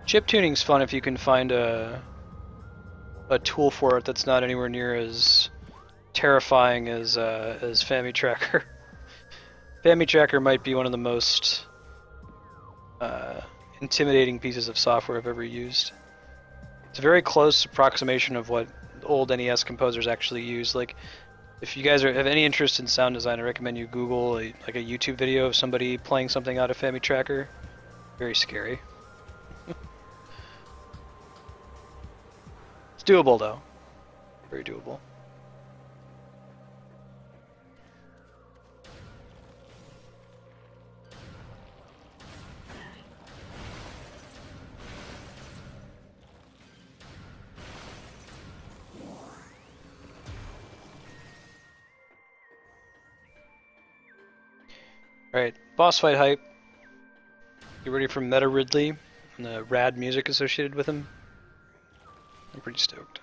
Chip tuning's fun if you can find a tool for it that's not anywhere near as terrifying as FamiTracker. FamiTracker might be one of the most intimidating pieces of software I've ever used. It's a very close approximation of what old NES composers actually use. Like, if you guys have any interest in sound design, I recommend you Google like a YouTube video of somebody playing something out of FamiTracker. Very scary. It's doable though. Very doable. Alright, boss fight hype. You ready for Meta Ridley and the rad music associated with him? I'm pretty stoked.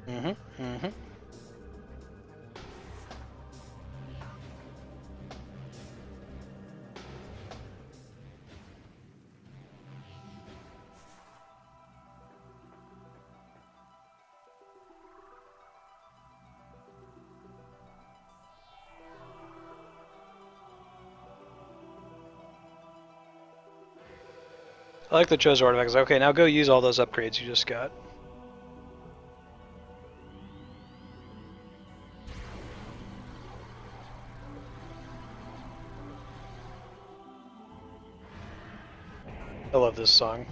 Mm-hmm. I like the Treasure artifacts. Okay, now go use all those upgrades you just got. I love this song.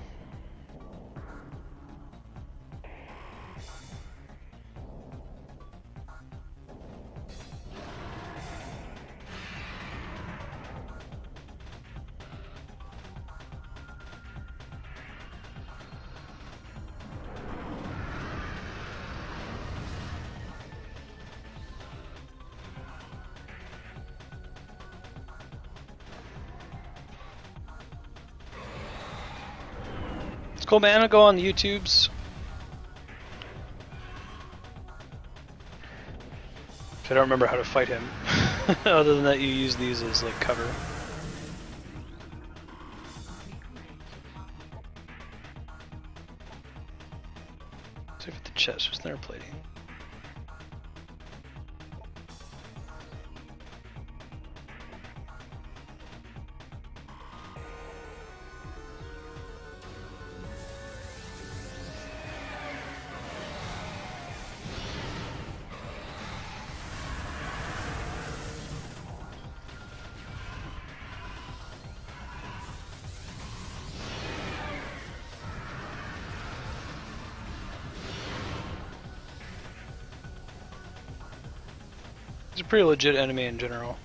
It's cool, man. I'll go on the YouTubes. I don't remember how to fight him. Other than that, you use these as like cover. Let's see if the chest was there plating. He's a pretty legit enemy in general.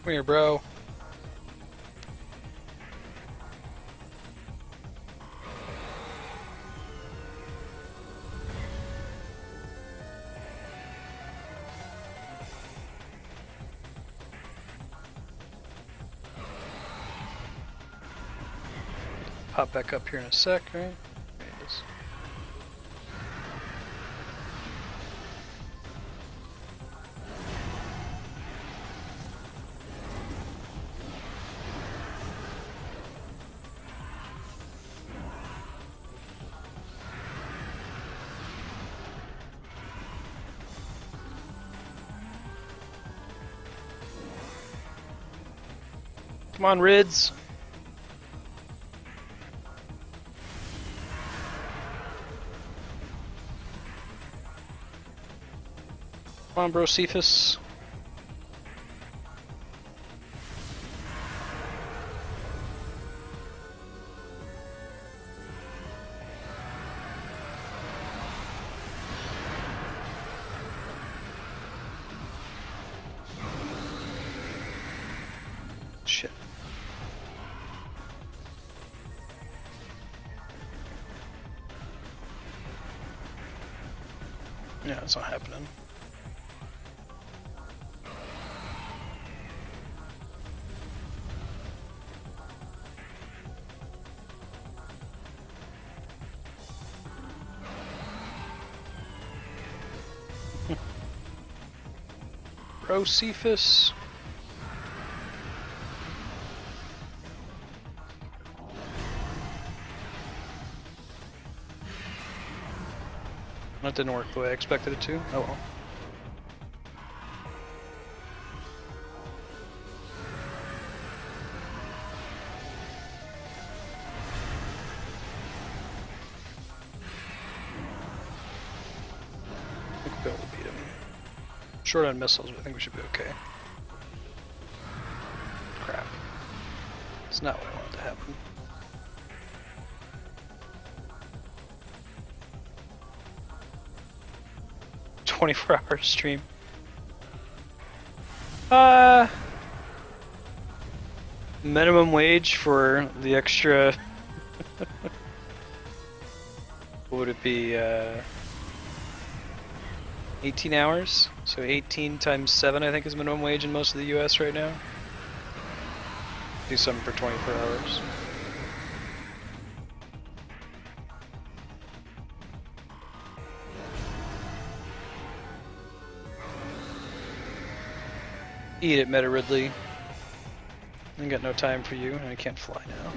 Come here, bro. Pop back up here in a sec, right? There it is. Come on, Rids. Come on, bro, Cephas. Shit. Yeah, it's not happening. Bro, Cephas. That didn't work the way I expected it to. Oh well. I think we'll be able to beat him. Short on missiles, but I think we should be okay. Crap. It's not what I wanted to happen. "24-hour stream." Minimum wage for the extra. What would it be? 18 hours? So 18 times 7, I think, is minimum wage in most of the US right now. Do something for 24 hours. Eat it, Meta Ridley. I got no time for you, and I can't fly now.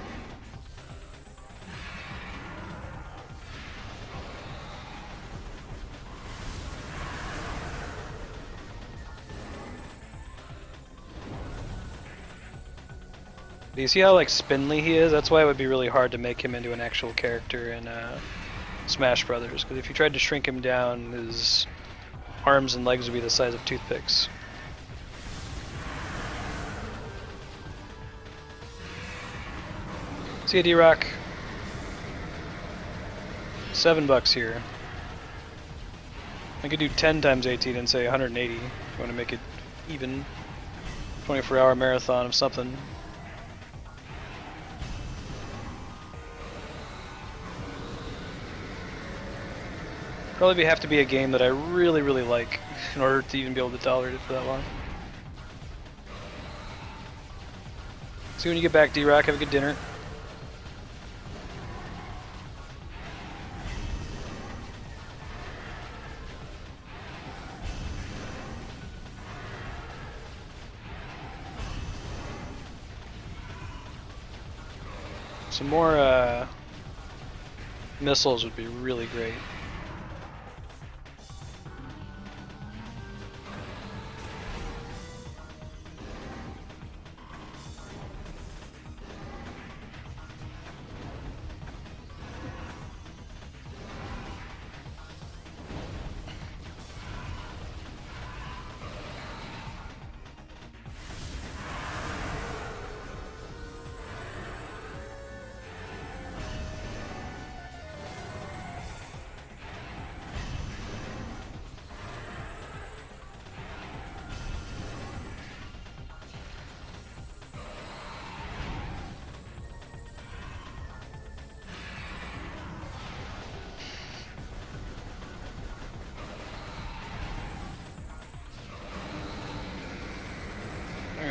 Do you see how like spindly he is? That's why it would be really hard to make him into an actual character in Smash Brothers. Because if you tried to shrink him down, his arms and legs would be the size of toothpicks. See ya, D-Rock. $7 here. I could do 10 times 18 and say 180 if you want to make it even. 24-hour marathon of something. Probably have to be a game that I really, really like in order to even be able to tolerate it for that long. See you when you get back, D-Rock. Have a good dinner. Some more missiles would be really great.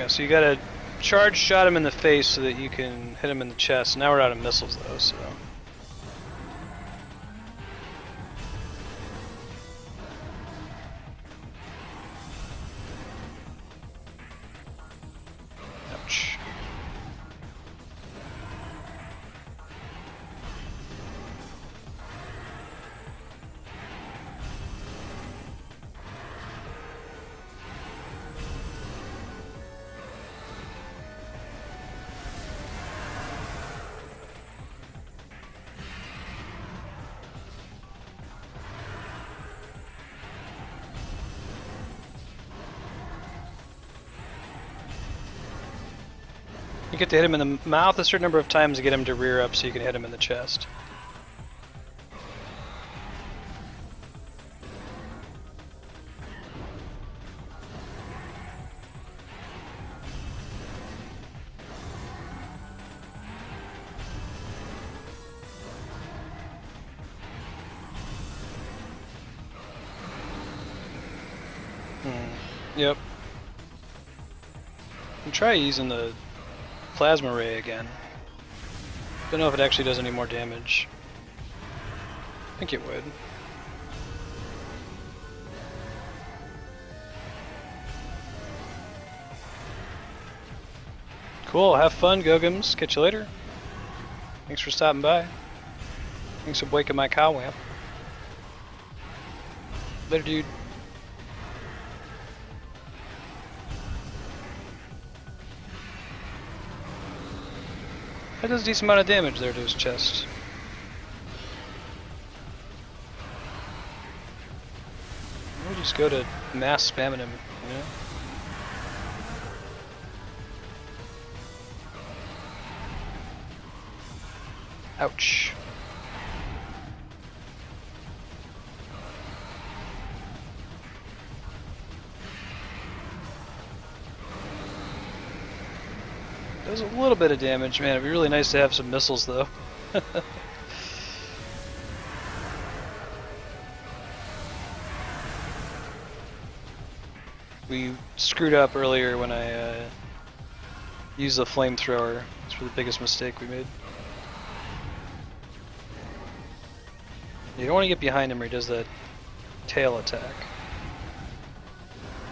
so you gotta charge shot him in the face so that you can hit him in the chest. Now we're out of missiles though, so. Ouch. You get to hit him in the mouth a certain number of times to get him to rear up so you can hit him in the chest. Yep. And try using the plasma ray again. Don't know if it actually does any more damage. I think it would. Cool, have fun, Gogums. Catch you later. Thanks for stopping by. Thanks for waking my cow lamp. Later, dude. That does a decent amount of damage there to his chest. We'll just go to mass spamming him, you know? Ouch. Does a little bit of damage, man. It'd be really nice to have some missiles, though. We screwed up earlier when I used the flamethrower. It's the biggest mistake we made. You don't want to get behind him where he does that tail attack.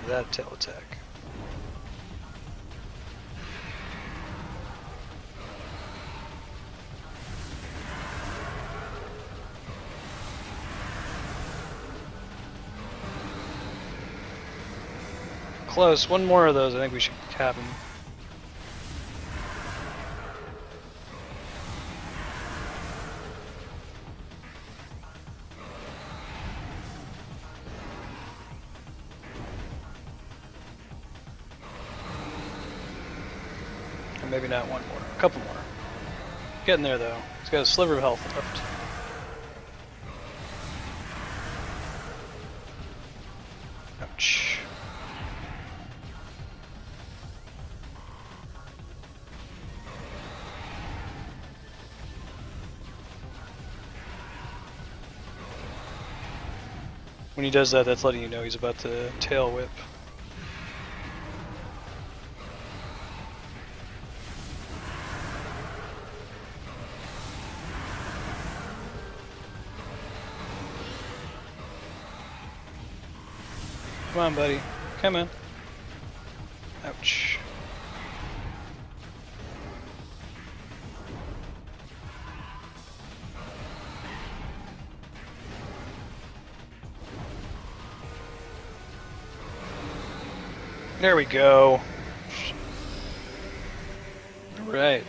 That tail attack. Close. One more of those, I think we should cap him. Or maybe not one more. A couple more. Getting there though. He's got a sliver of health left. Ouch. When he does that, that's letting you know he's about to tail whip. Come on, buddy. Come on. Ouch. There we go. All right.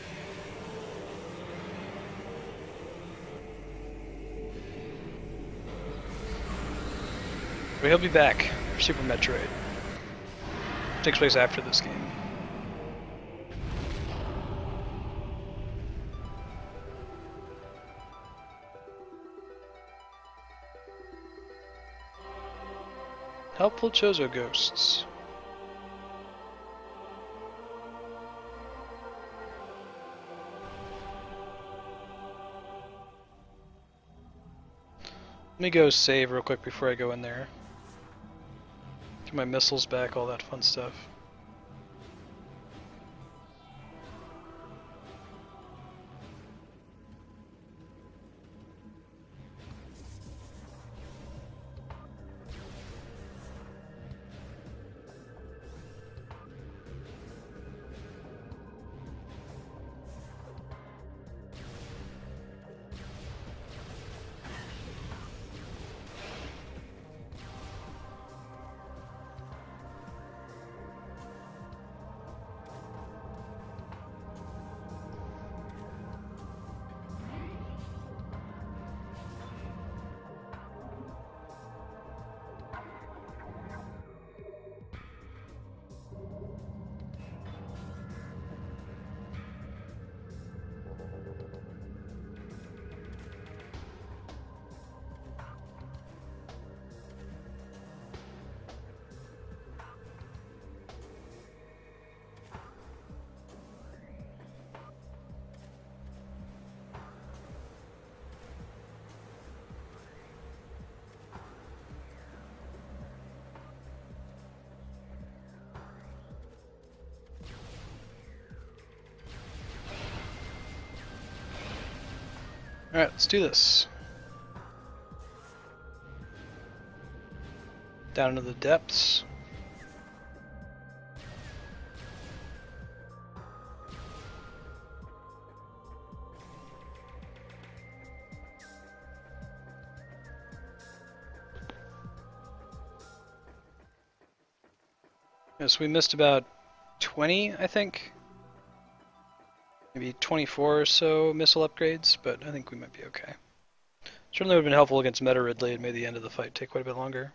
He'll be back for Super Metroid. Takes place after this game. Helpful Chozo ghosts. Let me go save real quick before I go in there. Get my missiles back, all that fun stuff. Alright, let's do this. Down into the depths. Yes, we missed about 20, I think. Maybe 24 or so missile upgrades, but I think we might be okay. Certainly would have been helpful against Meta Ridley and made the end of the fight take quite a bit longer.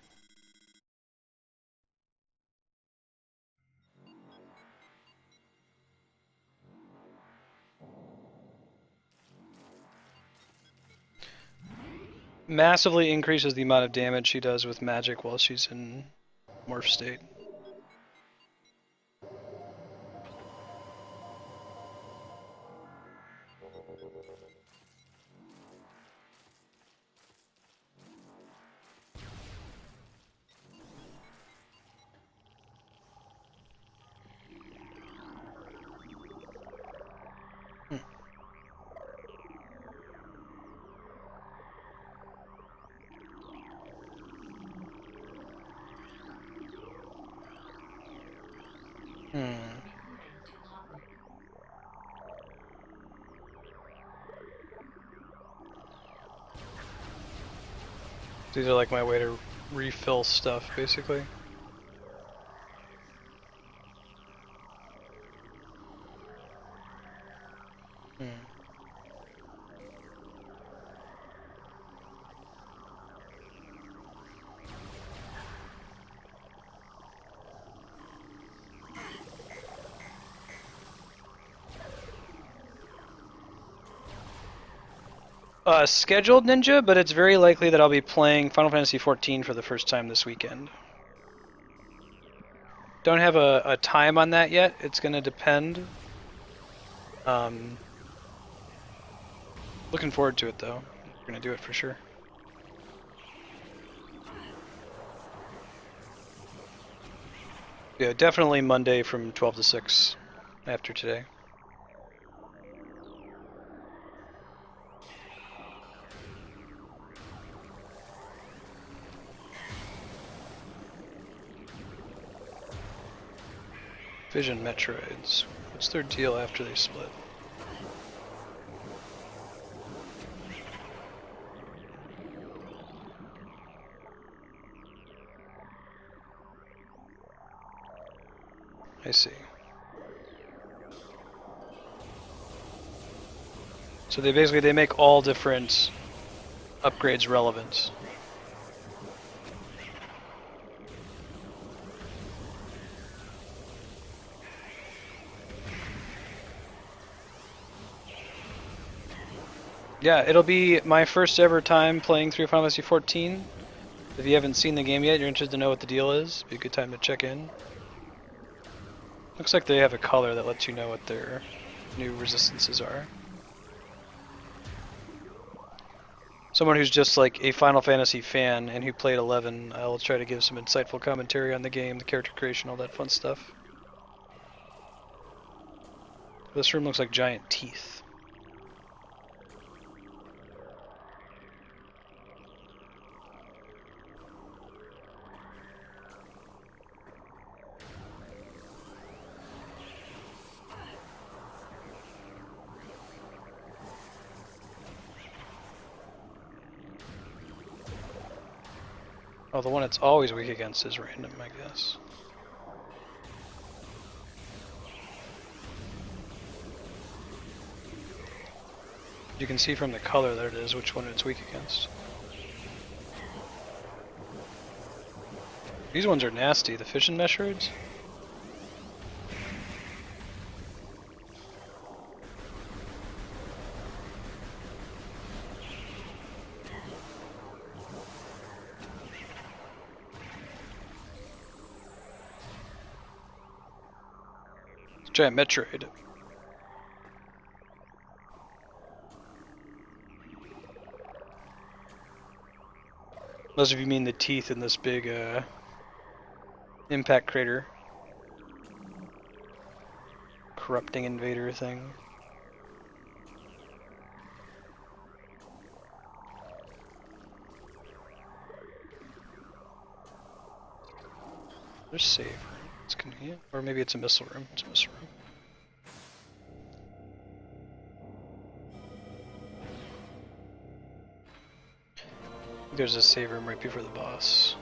Massively increases the amount of damage she does with magic while she's in morph state. These are like my way to refill stuff, basically. Scheduled Ninja, but it's very likely that I'll be playing Final Fantasy XIV for the first time this weekend. Don't have a time on that yet. It's going to depend. Looking forward to it, though. We're going to do it for sure. Yeah, definitely Monday from 12 to 6 after today. Vision Metroids. What's their deal after they split? I see. So they make all different upgrades relevant. Yeah, it'll be my first ever time playing through Final Fantasy XIV. If you haven't seen the game yet, you're interested to know what the deal is, it'd be a good time to check in. Looks like they have a color that lets you know what their new resistances are. Someone who's just like a Final Fantasy fan and who played 11, I'll try to give some insightful commentary on the game, the character creation, all that fun stuff. This room looks like giant teeth. Oh, the one it's always weak against is random, I guess. You can see from the color that it is which one it's weak against. These ones are nasty, the fission Metroids. Giant Metroid. Those of you mean the teeth in this big impact crater. Corrupting invader thing. There's save room. It's convenient. Or maybe it's a missile room. It's a missile room. There's a save room right before the boss.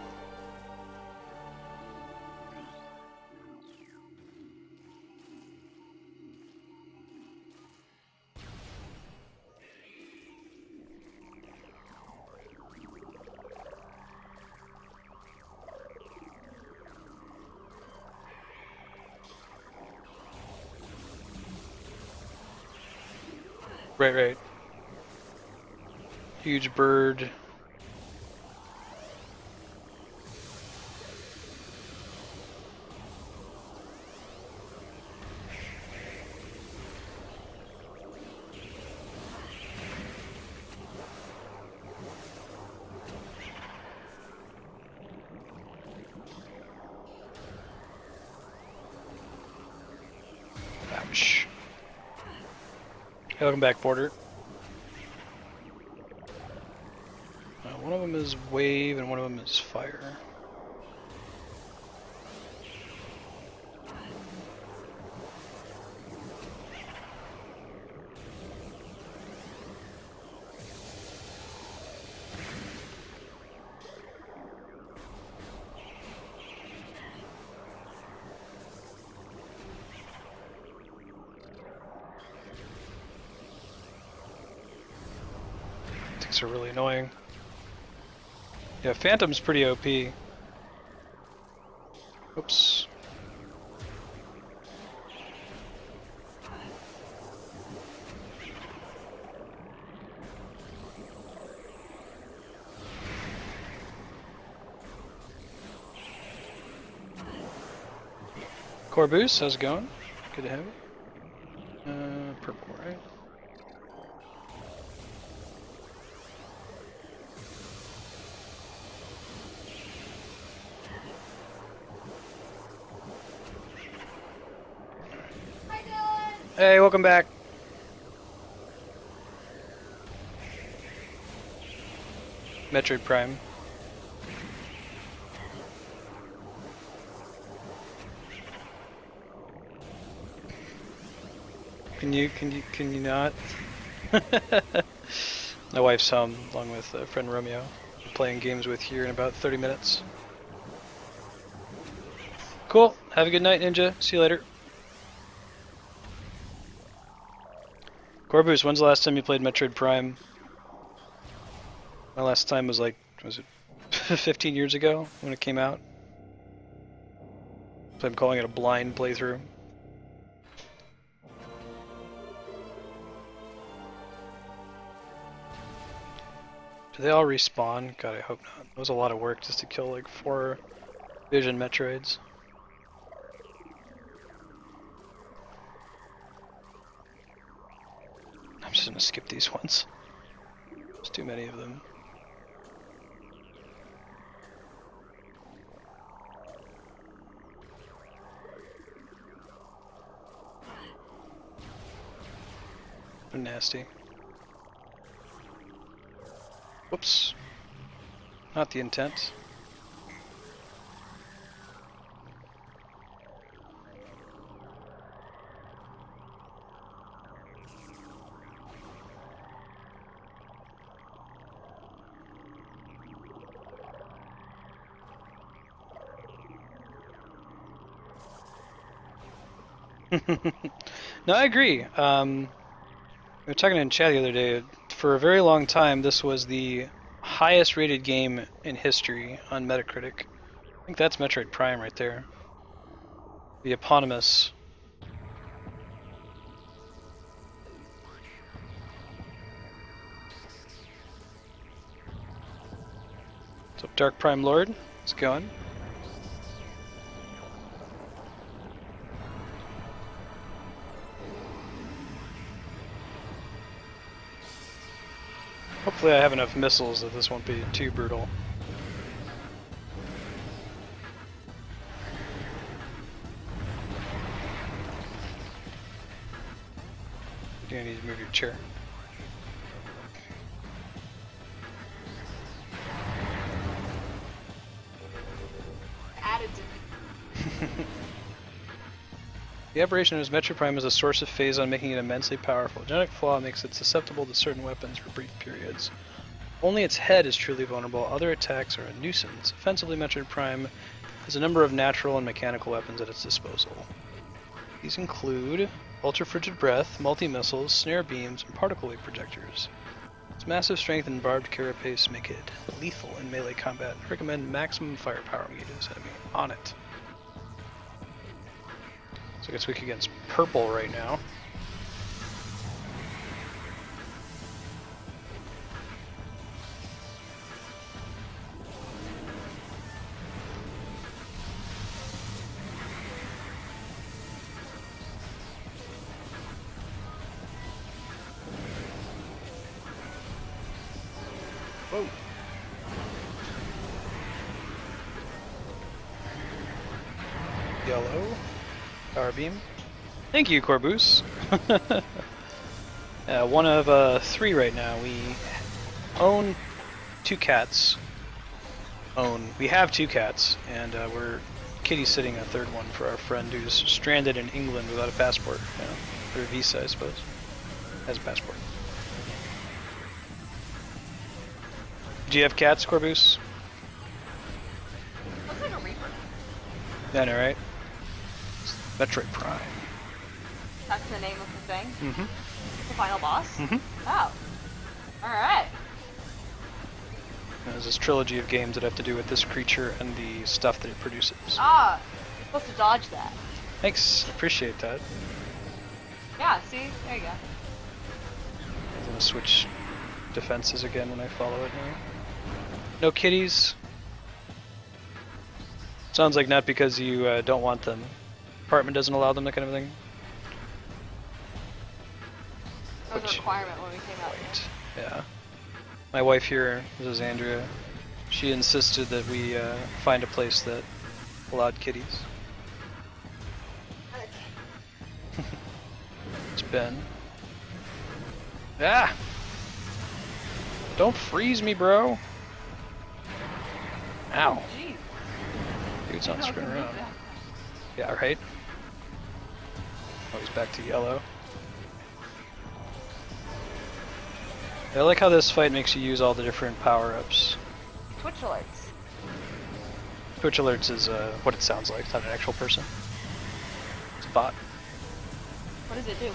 Right. Huge bird. Ouch. Hey, welcome back, Border. One of them is wave and one of them is fire. Things are really annoying. Yeah, Phantom's pretty OP. Oops. Corbus, how's it going? Good to have you. Purple, right? Hey, welcome back. Metroid Prime. Can you not? My wife's home, along with friend Romeo. I'm playing games with here in about 30 minutes. Cool. Have a good night, Ninja. See you later. Corbus, when's the last time you played Metroid Prime? My last time was like, was it 15 years ago when it came out? So I'm calling it a blind playthrough. Do they all respawn? God, I hope not. It was a lot of work just to kill like 4 Vision Metroids. I'm just gonna skip these ones. There's too many of them. They're nasty. Whoops. Not the intent. No, I agree. We were talking in chat the other day. For a very long time, this was the highest rated game in history on Metacritic. I think that's Metroid Prime right there. The eponymous. What's up, Dark Prime Lord? How's it going? Hopefully I have enough missiles that this won't be too brutal. You're gonna need to move your chair. Added to The aberration of his Metroid Prime is a source of phazon, making it immensely powerful. Genetic flaw makes it susceptible to certain weapons for brief periods. Only its head is truly vulnerable. Other attacks are a nuisance. Offensively, Metroid Prime has a number of natural and mechanical weapons at its disposal. These include ultra-frigid breath, multi-missiles, snare beams, and particle wave projectors. Its massive strength and barbed carapace make it lethal in melee combat. Recommend maximum firepower when you get this enemy on it. So I guess weak against purple right now. Whoa. Yellow. Power beam. Thank you, Corvus. One of 3 right now. We own 2 cats. We have 2 cats, and we're kitty sitting a 3rd one for our friend who's stranded in England without a passport. Or a visa, I suppose. Has a passport. Do you have cats, Corvus? Looks like a Reaper. Yeah, I know, right? Metroid Prime. That's the name of the thing? Mm-hmm. The final boss? Mm-hmm. Oh. Alright. There's this trilogy of games that have to do with this creature and the stuff that it produces. Ah, you're supposed to dodge that. Thanks, appreciate that. Yeah, see? There you go. I'm gonna switch defenses again when I follow it now. No kitties. Sounds like not because you don't want them. Apartment doesn't allow them, that kind of thing. That was a requirement when we came out here. Yeah. My wife here, this is Andrea, she insisted that we find a place that allowed kitties. It's Ben. Ah! Don't freeze me, bro! Ow. Jeez. Dude's not screwing around. Yeah, right? Oh, he's back to yellow. I like how this fight makes you use all the different power-ups. Twitch alerts. Twitch alerts is what it sounds like, it's not an actual person. It's a bot. What does it do?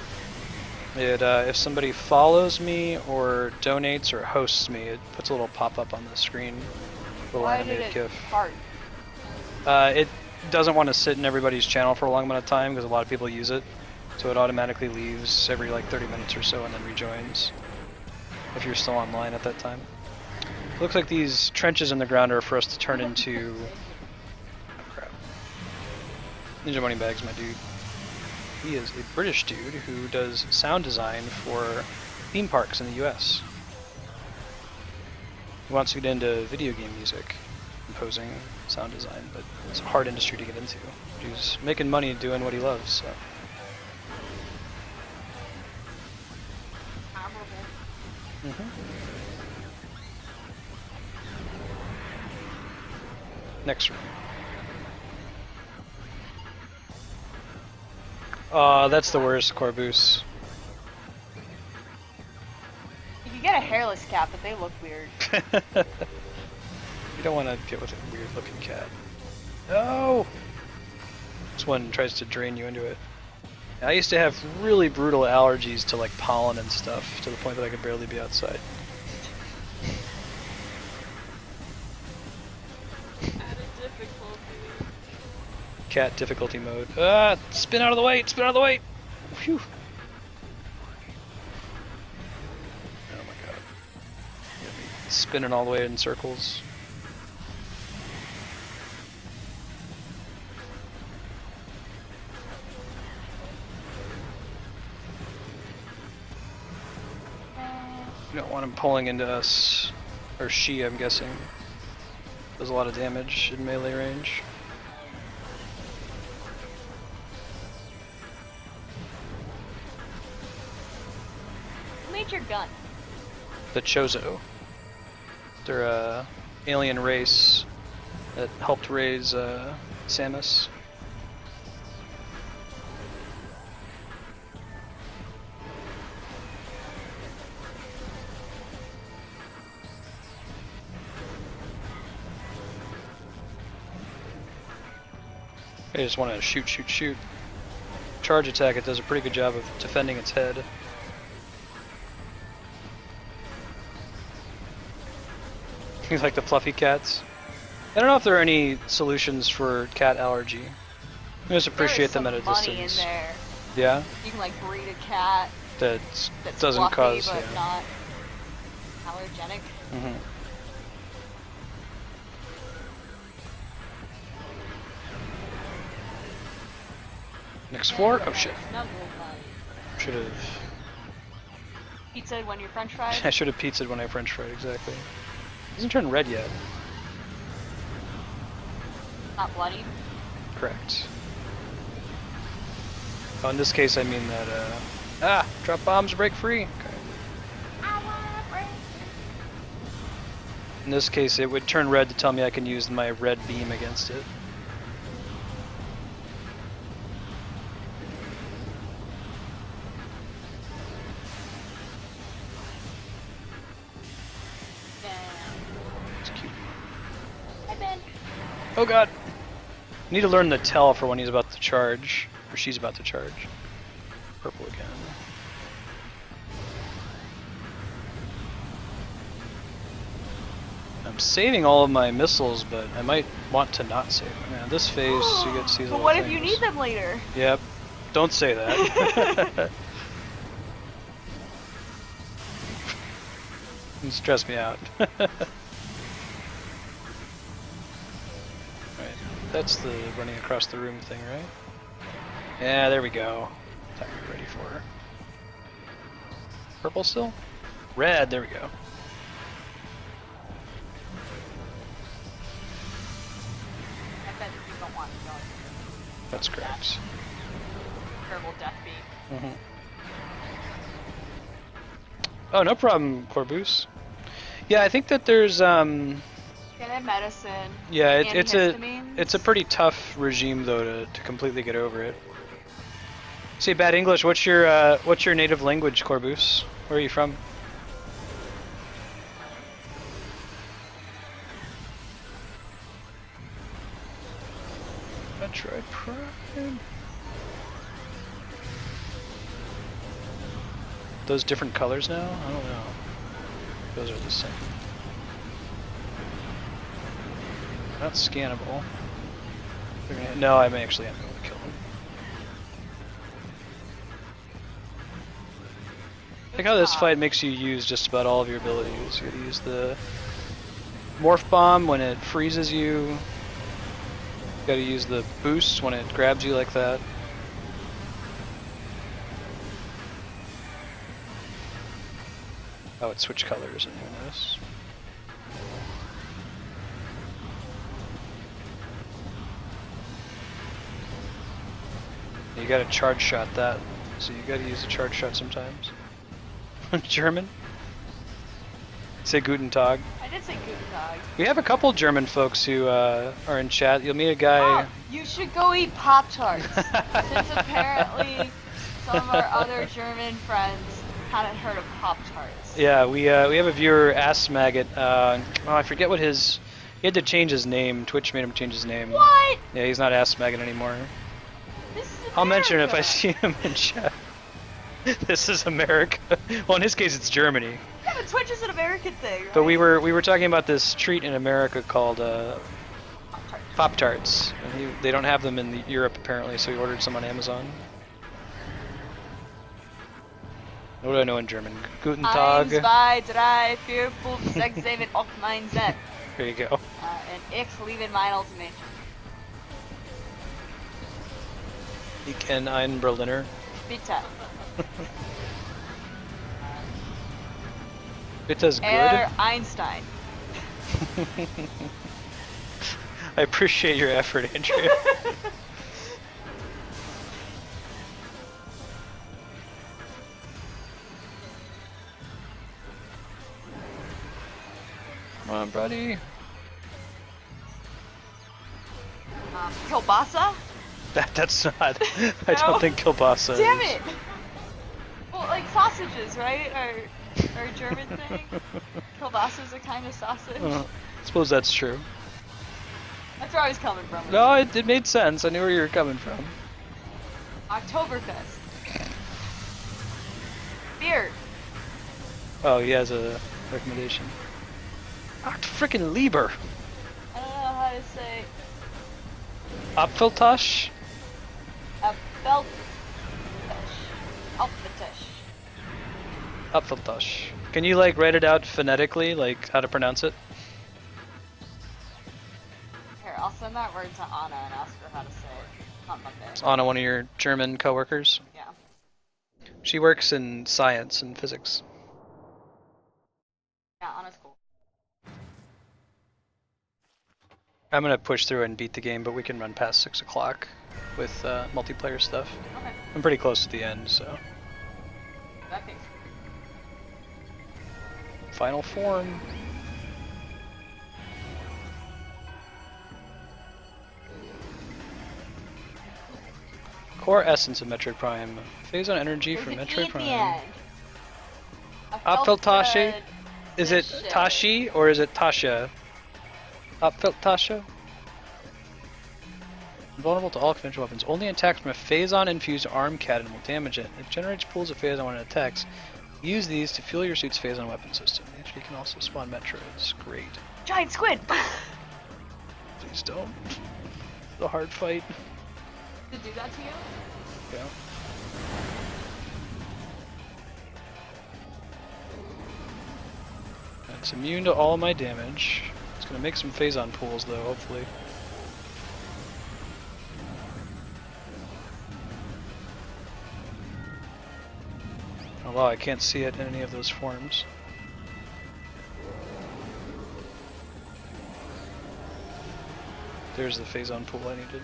It, if somebody follows me or donates or hosts me, it puts a little pop-up on the screen. Little Why animated did it GIF. heart? It doesn't want to sit in everybody's channel for a long amount of time because a lot of people use it. So it automatically leaves every like 30 minutes or so and then rejoins if you're still online at that time. It looks like these trenches in the ground are for us to turn into... Oh, crap. Ninja Money Bags, my dude. He is a British dude who does sound design for theme parks in the US. He wants to get into video game music, composing, sound design, but it's a hard industry to get into. He's making money doing what he loves, so. Next room. That's the worst, Corvus. You can get a hairless cat, but they look weird. You don't want to get with a weird looking cat. No! This one tries to drain you into it. I used to have really brutal allergies to like pollen and stuff, to the point that I could barely be outside. Cat difficulty mode. Ah! Spin out of the way! Spin out of the way! Phew! Oh my god. Spinning all the way in circles. You don't want him pulling into us. Or she, I'm guessing. Does a lot of damage in melee range. Who made your gun? The Chozo. They're a alien race that helped raise Samus. I just want to shoot, shoot, shoot. Charge attack, it does a pretty good job of defending its head. You like the fluffy cats? I don't know if there are any solutions for cat allergy. I just appreciate them at a distance. Money in there. Yeah? You can like breed a cat That that's doesn't fluffy, cause... but yeah. not allergenic. Mm-hmm. Next floor? Oh shit. Should have... Pizza when you're french fried? I should have pizzaed when I french fried, exactly. It hasn't turned red yet. Not bloody. Correct. Oh, in this case I mean that, drop bombs, break free. Okay. In this case it would turn red to tell me I can use my red beam against it. Oh god! Need to learn the tell for when he's about to charge, or she's about to charge. Purple again. I'm saving all of my missiles, but I might want to not save them. Yeah, this phase you get to see the But what if you need them later? Yep. Don't say that. You stress me out. That's the running across the room thing, right? Yeah, there we go. That's what we're ready for. Purple still? Red, there we go. I bet you don't want to go. That's correct. Terrible death beat. Mm-hmm. Oh, no problem, Corvus. Yeah, I think that there's Get in medicine. yeah, it's a pretty tough regime though to completely get over it. See, bad English. What's your native language, Corvus? Where are you from? Metroid Prime. Those different colors now? I don't know. Those are the same. Not scannable. No, I may actually am able to kill them. I think how this fight makes you use just about all of your abilities. You gotta use the Morph Bomb when it freezes you. You gotta use the boost when it grabs you like that. Oh, it switched colors, I didn't even notice. You gotta charge shot that, so you gotta use a charge shot sometimes. German? Say Guten Tag. I did say Guten Tag. We have a couple German folks who are in chat. You'll meet a guy... Oh, you should go eat Pop-Tarts. Since apparently some of our other German friends hadn't heard of Pop-Tarts. Yeah, we have a viewer, Ass Maggot. I forget what his... He had to change his name. Twitch made him change his name. What? Yeah, he's not Ass Maggot anymore. This is I'll mention it if I see him in chat. This is America. Well, in his case, it's Germany. Yeah, but Twitch is an American thing, right? But we were talking about this treat in America called Pop-Tarts. And they don't have them in Europe apparently, so we ordered some on Amazon. What do I know in German? Guten Tag. 1, 2, 3, 4, 5, 6, 7, 8, 9, 10. There you go. And ich liebe mein Ultimate. Ich kenne einen Berliner. Bitte. Bitte's good. Einstein. I appreciate your effort, Andrea. Come on, buddy. Kielbasa? That's not. I don't think kielbasa Damn is. it! Well, like sausages, right? Are a German thing. Kielbasa's a kind of sausage. I suppose that's true. That's where I was coming from. No, it made sense. I knew where you were coming from. Oktoberfest. Beer. Oh, he has a recommendation. Frickin' Lieber. I don't know how to say. Apfeltasch? Apfeltasch. Apfeltasch. Can you like write it out phonetically, like how to pronounce it? Here, I'll send that word to Anna and ask her how to say it on Monday. Is Anna one of your German coworkers? Yeah. She works in science and physics. Yeah, Anna's cool. I'm gonna push through and beat the game, but we can run past 6 o'clock with multiplayer stuff. Okay. I'm pretty close to the end, so. That thing's Final form. Core essence of Metroid Prime. Phase on energy for Metroid Prime. Apfeltashi? Is it Tashi or is it Tasha? Apfeltasha? Vulnerable to all conventional weapons. Only attacks from a Phazon infused arm cannon will damage it. It generates pools of Phazon when it attacks. Use these to fuel your suit's Phazon weapon system. The HP can also spawn Metroids. Great. Giant squid! Please don't. It's a hard fight. To do that to you? Yeah. It's immune to all my damage. It's gonna make some Phazon pools though, hopefully. Oh wow, I can't see it in any of those forms. There's the Phazon pool I needed.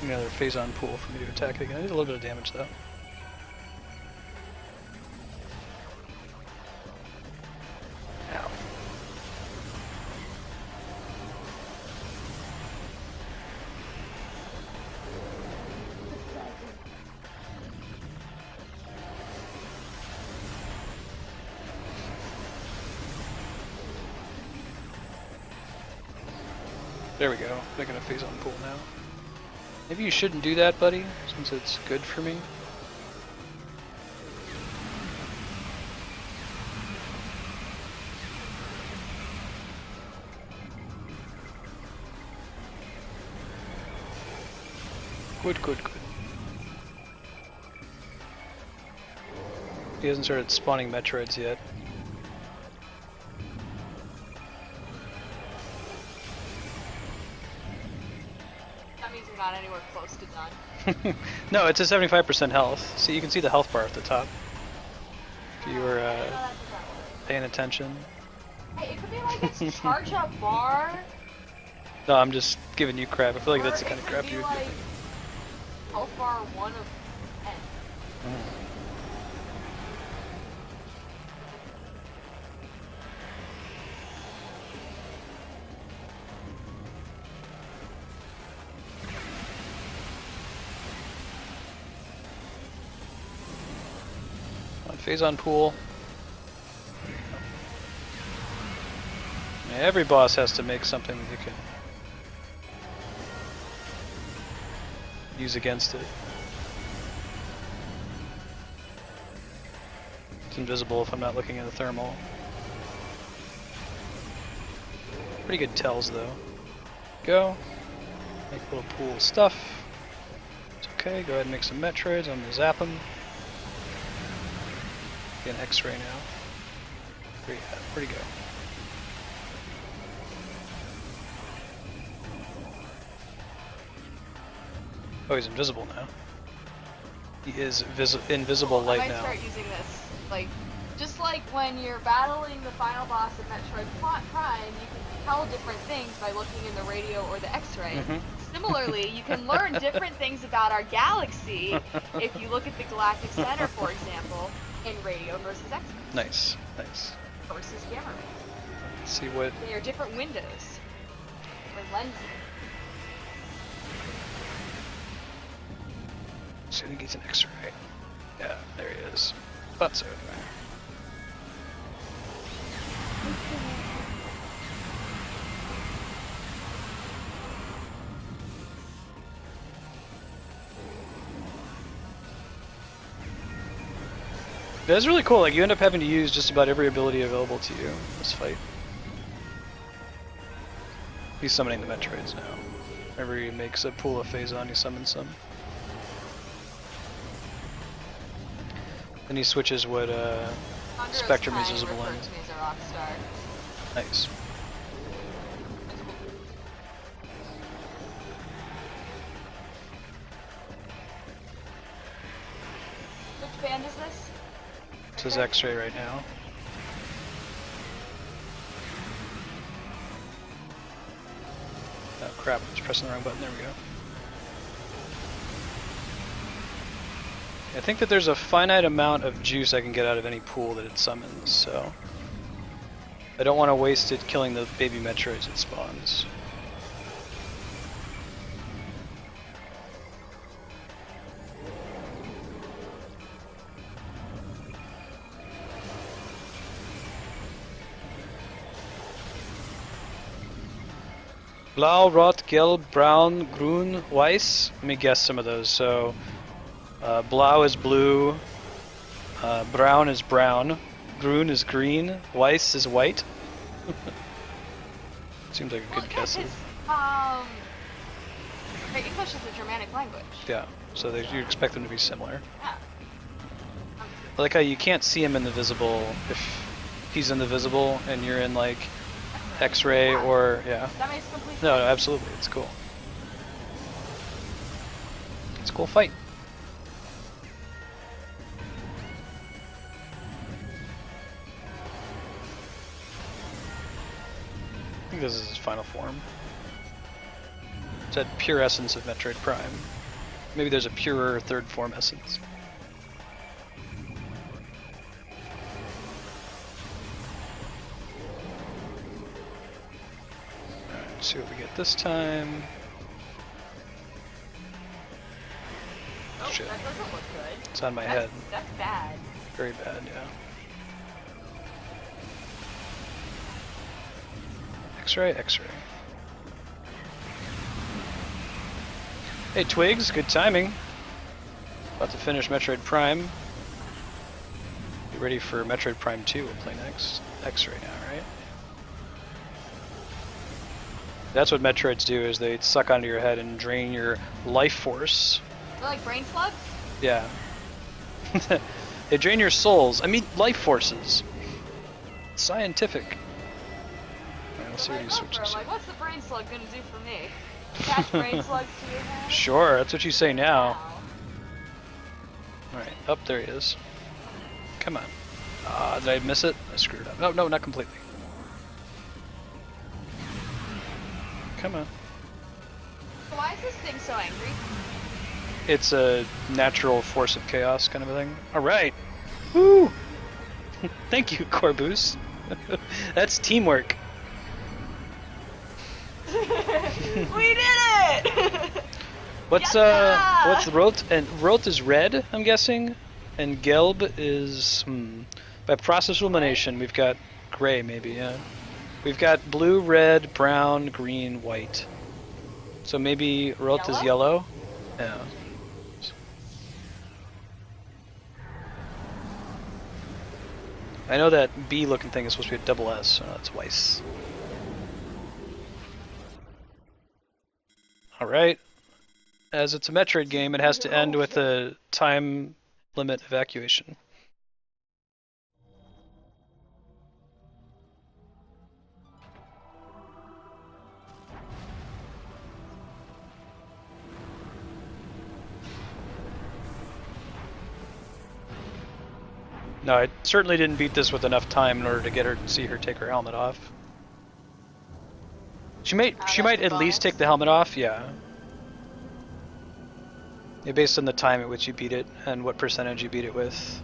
Another Phazon pool for me to attack again. I did a little bit of damage though. Ow. There we go. Making a Phazon pool now. Maybe you shouldn't do that, buddy, since it's good for me. Good, good, good. He hasn't started spawning Metroids yet. Not anywhere close to done. No, it's a 75% health. See, you can see the health bar at the top. If you were paying attention. Hey, it could be like it's charge up bar. No, I'm just giving you crap. I feel like that's the kind of crap you would like give. health bar 1 of 10. Phazon pool. Every boss has to make something that you can use against it. It's invisible if I'm not looking at the thermal. Pretty good tells though. Go. Make a little pool of stuff. It's okay, go ahead and make some Metroids. I'm gonna zap them. Get an X-ray now. Where'd he go? Oh, he's invisible now. He is invisible light now. I might start using this, like, just like when you're battling the final boss of Metroid Prime, you can tell different things by looking in the radio or the X-ray. Similarly, you can learn different things about our galaxy if you look at the Galactic Center, for example, in radio versus X-ray. Nice, nice. versus camera. Let's see what. They are different windows or lenses. So I think he's an X-ray. Yeah, there he is. Thought so anyway. That's really cool. Like you end up having to use just about every ability available to you in this fight. He's summoning the Metroids now. Whenever he makes a pool of Phazon, he summons some. Then he switches what Spectrum is visible in. Nice. Which band is this? It says X-ray right now. Oh crap, I was pressing the wrong button, there we go. I think that there's a finite amount of juice I can get out of any pool that it summons, so I don't want to waste it killing the baby Metroids it spawns. Blau, Rot, Gelb, Braun, Grün, Weiß. Let me guess some of those. So, Blau is blue, Braun is brown, Grün is green, Weiß is white. Seems like a good guess. English is a Germanic language. Yeah, so you expect them to be similar. Yeah. I like how you can't see him in the visible if he's in the visible and you're in like X-ray or yeah. That makes complete sense. No, absolutely, it's cool. It's a cool fight. I think this is his final form. It's that pure essence of Metroid Prime. Maybe there's a purer third form essence. Let's see what we get this time. Oh, shit. that doesn't look good. It's on my head. That's bad. Very bad, yeah. X-ray, X-ray. Hey Twigs, good timing. About to finish Metroid Prime. Be ready for Metroid Prime 2, we'll play next. X-ray now, right? That's what Metroids do, is they suck onto your head and drain your life force. They're like brain slugs? Yeah. They drain your souls. I mean, life forces. It's scientific. Alright, let's see what he switches. I'm like, what's the brain slug gonna do for me? Attach brain slugs to your head? Sure, that's what you say now. Wow. Alright, up there he is. Come on. Did I miss it? I screwed up. No, no, not completely. Come on. So why is this thing so angry? It's a natural force of chaos kind of a thing. Alright. Woo! Thank you, Corvus. That's teamwork. We did it! What's Rot? And Rot is red, I'm guessing, and Gelb is by process elimination. We've got gray, maybe, yeah. We've got blue, red, brown, green, white. So maybe Rot is yellow. Yeah. I know that B-looking thing is supposed to be a double S, so that's Weiss. Alright. As it's a Metroid game, it has to end with a time limit evacuation. No, I certainly didn't beat this with enough time in order to get her, see her take her helmet off. She might at least take the helmet off, yeah. Yeah, based on the time at which you beat it and what percentage you beat it with.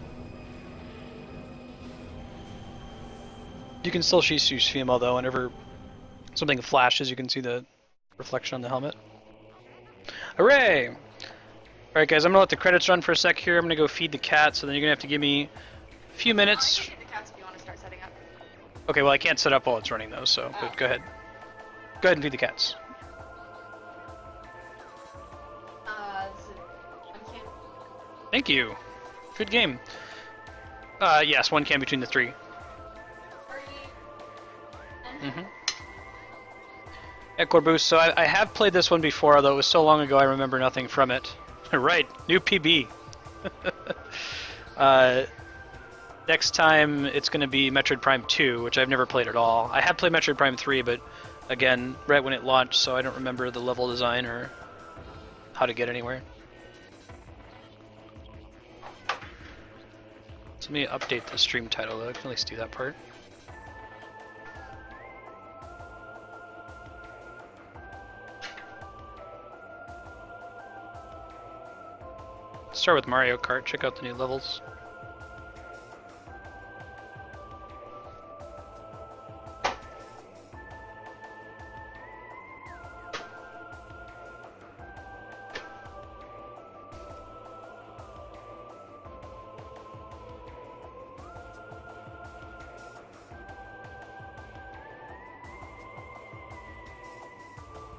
You can still see Shima though. Whenever something flashes, you can see the reflection on the helmet. Hooray! Alright guys, I'm gonna let the credits run for a sec here. I'm gonna go feed the cat, so then you're gonna have to give me a few minutes. I can feed the cats if you want to start setting up. Okay, well I can't set up while it's running though, so but go ahead. Go ahead and feed the cats. Thank you. Good game. Yes, one can between the three. Mm-hmm. Yeah, Corbus, so I have played this one before, although it was so long ago I remember nothing from it. Right, new PB. Next time it's going to be Metroid Prime 2, which I've never played at all. I have played Metroid Prime 3, but again, right when it launched, so I don't remember the level design or how to get anywhere. So let me update the stream title, though. I can at least do that part. Start with Mario Kart, check out the new levels.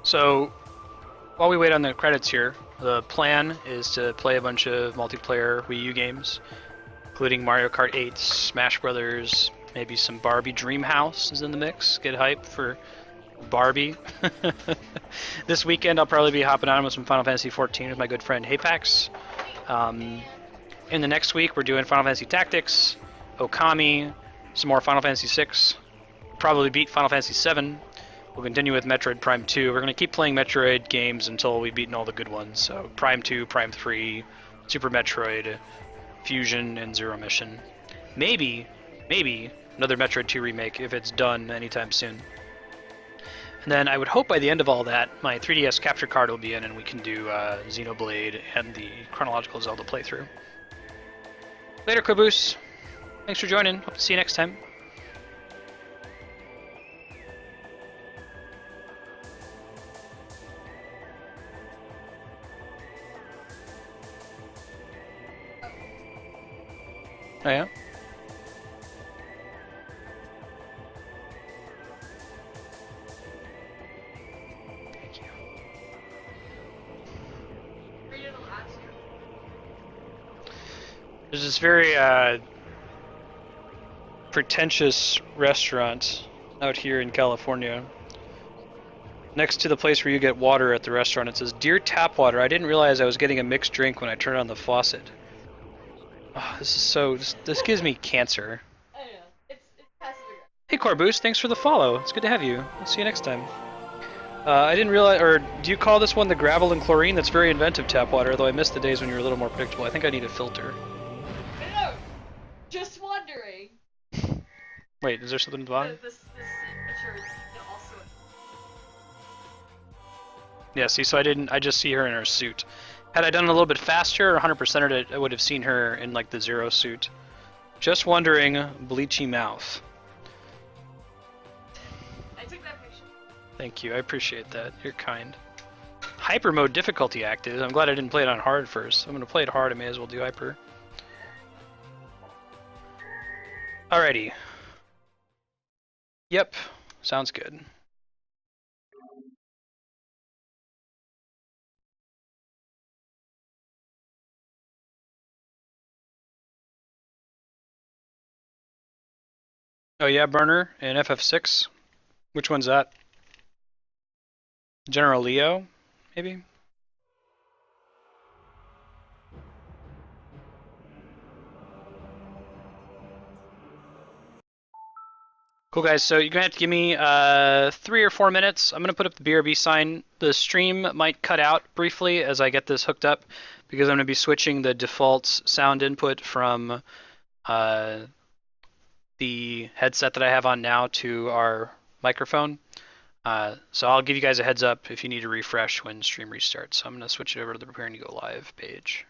So, while we wait on the credits here, the plan is to play a bunch of multiplayer Wii U games, including Mario Kart 8, Smash Brothers, maybe some Barbie Dreamhouse is in the mix. Get hype for Barbie. This weekend I'll probably be hopping on with some Final Fantasy XIV with my good friend Haypax. In the next week we're doing Final Fantasy Tactics, Okami, some more Final Fantasy VI, probably beat Final Fantasy VII. We'll continue with Metroid Prime 2. We're going to keep playing Metroid games until we've beaten all the good ones. So Prime 2, Prime 3, Super Metroid, Fusion, and Zero Mission. Maybe another Metroid 2 remake if it's done anytime soon. And then I would hope by the end of all that, my 3DS capture card will be in and we can do Xenoblade and the chronological Zelda playthrough. Later, Caboose. Thanks for joining. Hope to see you next time. Oh yeah? Thank you. There's this very pretentious restaurant out here in California. Next to the place where you get water at the restaurant, it says, "Dear Tap Water, I didn't realize I was getting a mixed drink when I turned on the faucet." Oh, this is so... This gives me cancer. I know. It's passive aggressive. Hey Corboose, thanks for the follow. It's good to have you. I'll see you next time. I didn't realize... Or do you call this one the gravel and chlorine? That's very inventive, Tap Water, though I missed the days when you were a little more predictable. I think I need a filter. I know. Just wondering. Wait, is there something at the bottom? The signature is also... Yeah, see, so I just see her in her suit. Had I done it a little bit faster or 100%ed it, I would have seen her in like the Zero suit. Just wondering, bleachy mouth. I took that picture. Thank you, I appreciate that. You're kind. Hyper mode difficulty active. I'm glad I didn't play it on hard first. I'm gonna play it hard, I may as well do hyper. Alrighty. Yep, sounds good. Oh yeah, burner in FF6. Which one's that? General Leo, maybe? Cool guys, so you're gonna have to give me 3 or 4 minutes. I'm gonna put up the BRB sign. The stream might cut out briefly as I get this hooked up because I'm gonna be switching the default sound input from the headset that I have on now to our microphone. So I'll give you guys a heads up if you need to refresh when stream restarts. So I'm gonna switch it over to the preparing to go live page.